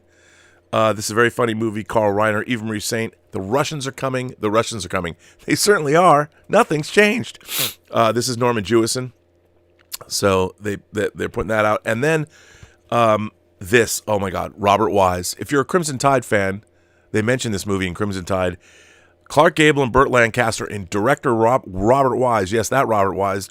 A: This is a very funny movie. Carl Reiner, Eva Marie Saint. The Russians are coming. The Russians are coming. They certainly are. Nothing's changed. This is Norman Jewison. So they're putting that out. And then this, oh my God, Robert Wise. If you're a Crimson Tide fan, they mentioned this movie in Crimson Tide. Clark Gable and Burt Lancaster and director Robert Wise. Yes, that Robert Wise.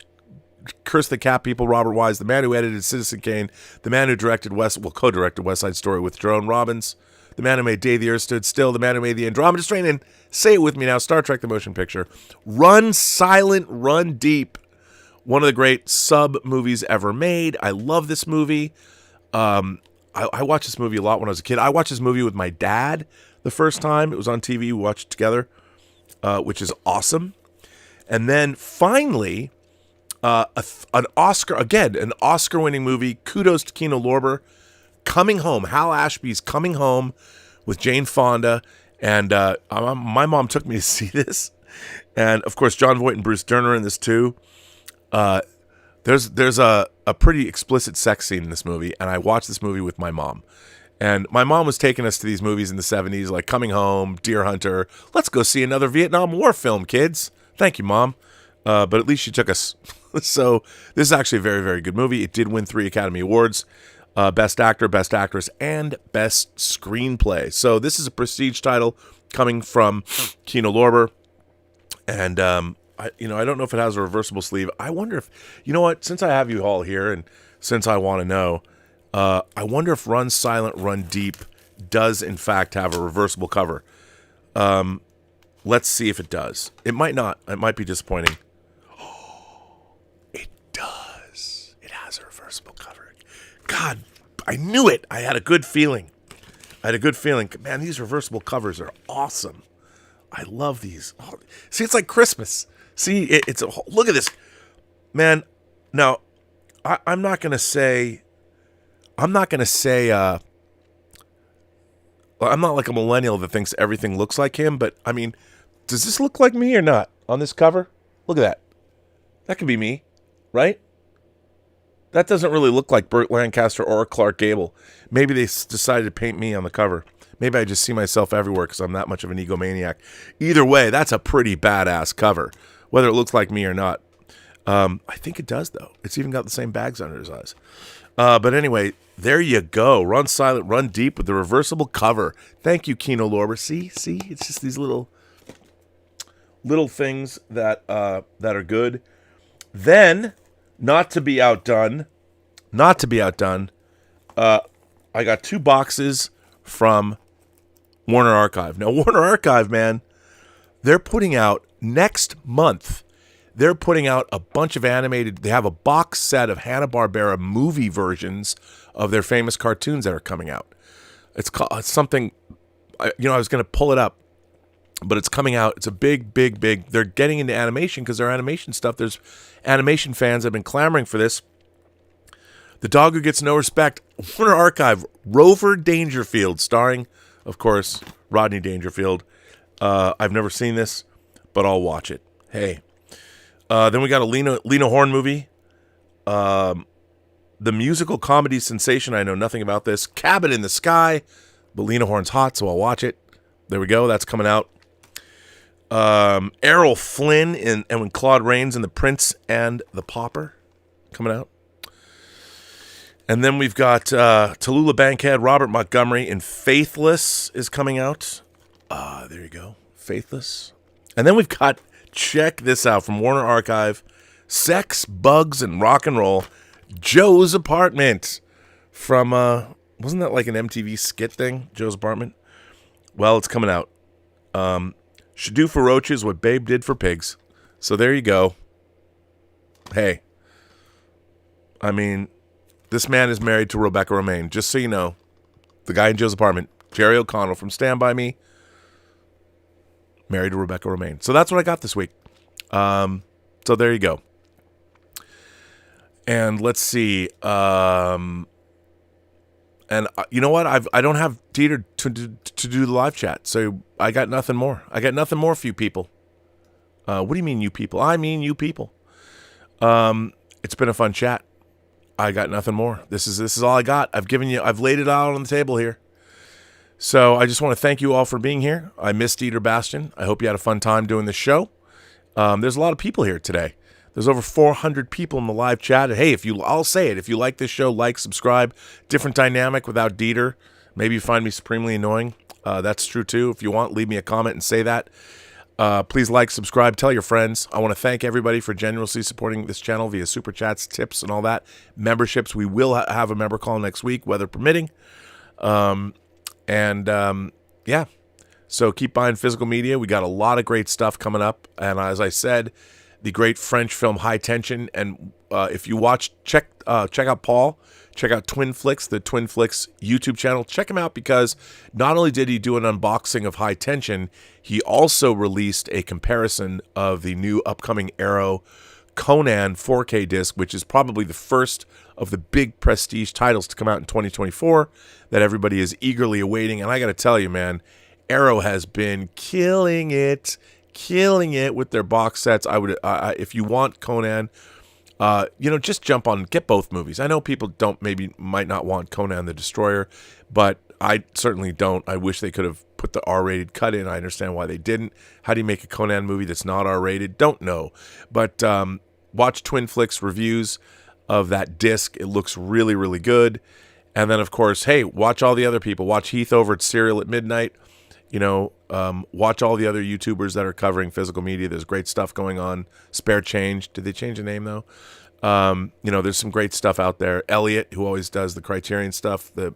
A: Curse the Cat people, Robert Wise, the man who edited Citizen Kane, the man who directed co-directed West Side Story with Jerome Robbins, the man who made Day the Earth Stood Still, the man who made the Andromeda Strain, and say it with me now, Star Trek the Motion Picture. Run Silent, Run Deep. One of the great sub-movies ever made. I love this movie. I watched this movie a lot when I was a kid. I watched this movie with my dad the first time. It was on TV. We watched it together, which is awesome. And then finally, an Oscar-winning movie. Kudos to Kino Lorber. Coming Home. Hal Ashby's Coming Home with Jane Fonda. And my mom took me to see this. And, of course, John Voight and Bruce Dern are in this, too. There's a pretty explicit sex scene in this movie, and I watched this movie with my mom. And my mom was taking us to these movies in the 70s, like Coming Home, Deer Hunter. Let's go see another Vietnam War film, kids. Thank you, Mom. But at least she took us. So this is actually a very, very good movie. It did win 3 Academy Awards. Best Actor, Best Actress, and Best Screenplay. So this is a prestige title coming from Kino Lorber. And I don't know if it has a reversible sleeve. I wonder if, you know what, since I have you all here and since I want to know, I wonder if Run Silent, Run Deep does in fact have a reversible cover. Let's see if it does. It might not. It might be disappointing. It does. It has a reversible cover. God, I knew it. I had a good feeling. Man, these reversible covers are awesome. I love these. Oh, see, it's like Christmas. See, it's a look at this, man. Now, I'm not gonna say. I'm not like a millennial that thinks everything looks like him, but I mean, does this look like me or not on this cover? Look at that. That could be me, right? That doesn't really look like Burt Lancaster or Clark Gable. Maybe they decided to paint me on the cover. Maybe I just see myself everywhere because I'm that much of an egomaniac. Either way, that's a pretty badass cover, whether it looks like me or not. I think it does, though. It's even got the same bags under his eyes. But anyway, there you go. Run silent, run deep with the reversible cover. Thank you, Kino Lorber. See, it's just these little things that are good. Then, not to be outdone, I got 2 boxes from Warner Archive. Now, Warner Archive, man, they're putting out next month. They're putting out a bunch of animated. They have a box set of Hanna-Barbera movie versions of their famous cartoons that are coming out. It's called something. I was going to pull it up, but it's coming out. It's a big. They're getting into animation because their animation stuff. There's animation fans that have been clamoring for this. The Dog Who Gets No Respect. Warner Archive. Rover Dangerfield, starring, of course, Rodney Dangerfield. I've never seen this, but I'll watch it. Hey. Then we got a Lena Horne movie. The musical comedy sensation. I know nothing about this. Cabin in the Sky. But Lena Horne's hot, so I'll watch it. There we go. That's coming out. Errol Flynn and when Claude Rains in The Prince and the Pauper coming out. And then we've got Tallulah Bankhead, Robert Montgomery in Faithless is coming out. There you go. Faithless. And then we've got, check this out, from Warner Archive, Sex, Bugs, and Rock and Roll, Joe's Apartment. From, wasn't that like an MTV skit thing, Joe's Apartment? Well, it's coming out. Should do for roaches what Babe did for pigs. So there you go. Hey. I mean, this man is married to Rebecca Romaine. Just so you know, the guy in Joe's Apartment, Jerry O'Connell from Stand By Me, married to Rebecca Romaine. So that's what I got this week. So there you go. And let's see. And you know what? I don't have Dieter to do the live chat, so I got nothing more. I got nothing more for you people. What do you mean, you people? I mean, you people. It's been a fun chat. I got nothing more. This is all I got. I've laid it out on the table here. So I just want to thank you all for being here. I missed Dieter Bastian. I hope you had a fun time doing this show. There's a lot of people here today. There's over 400 people in the live chat. Hey, I'll say it. If you like this show, like, subscribe. Different dynamic without Dieter. Maybe you find me supremely annoying. That's true too. If you want, leave me a comment and say that. Please like, subscribe, tell your friends. I want to thank everybody for generously supporting this channel via super chats, tips, and all that. Memberships. We will have a member call next week, weather permitting. Yeah. So keep buying physical media. We got a lot of great stuff coming up. And as I said, the great French film High Tension. And if you watch, check out Paul. Check out Twin Flicks, the Twin Flicks YouTube channel. Check him out because not only did he do an unboxing of High Tension, he also released a comparison of the new upcoming Arrow Conan 4K disc, which is probably the first of the big prestige titles to come out in 2024 that everybody is eagerly awaiting. And I got to tell you, man, Arrow has been killing it with their box sets. If you want Conan, just jump on, get both movies. I know people might not want Conan the Destroyer, but I certainly don't. I wish they could have put the R-rated cut in. I understand why they didn't. How do you make a Conan movie that's not R-rated? Don't know. But watch Twin Flicks reviews of that disc. It looks really, really good. And then, of course, hey, watch all the other people. Watch Heath over at Serial at Midnight. Watch all the other YouTubers that are covering physical media. There's great stuff going on. Spare Change. Did they change the name, though? There's some great stuff out there. Elliot, who always does the Criterion stuff. And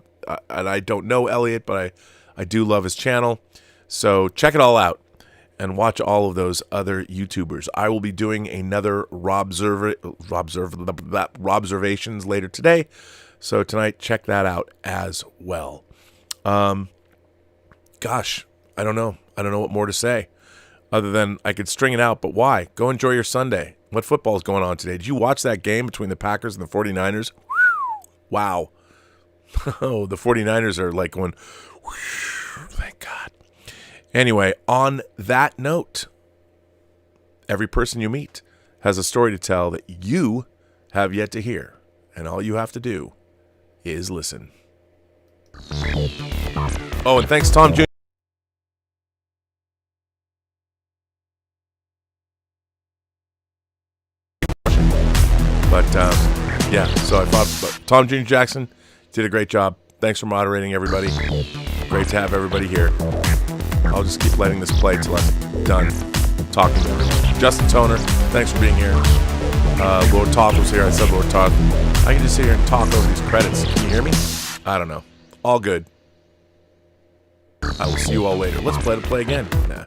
A: I don't know Elliot, but I do love his channel. So check it all out and watch all of those other YouTubers. I will be doing another Robservations later today. So tonight, check that out as well. Gosh, I don't know. I don't know what more to say other than I could string it out, but why? Go enjoy your Sunday. What football is going on today? Did you watch that game between the Packers and the 49ers? Wow. Oh, the 49ers are like going, thank God. Anyway, on that note, every person you meet has a story to tell that you have yet to hear. And all you have to do is listen. Oh, and thanks, Tom Jr. But, yeah, so I thought Tom Jr. Jackson did a great job. Thanks for moderating, everybody. Great to have everybody here. I'll just keep letting this play till I'm done talking. Justin Toner, thanks for being here. Lord Toth was here. I said Lord Toth. I can just sit here and talk over these credits. Can you hear me? I don't know. All good. I will see you all later. Let's play again. Nah.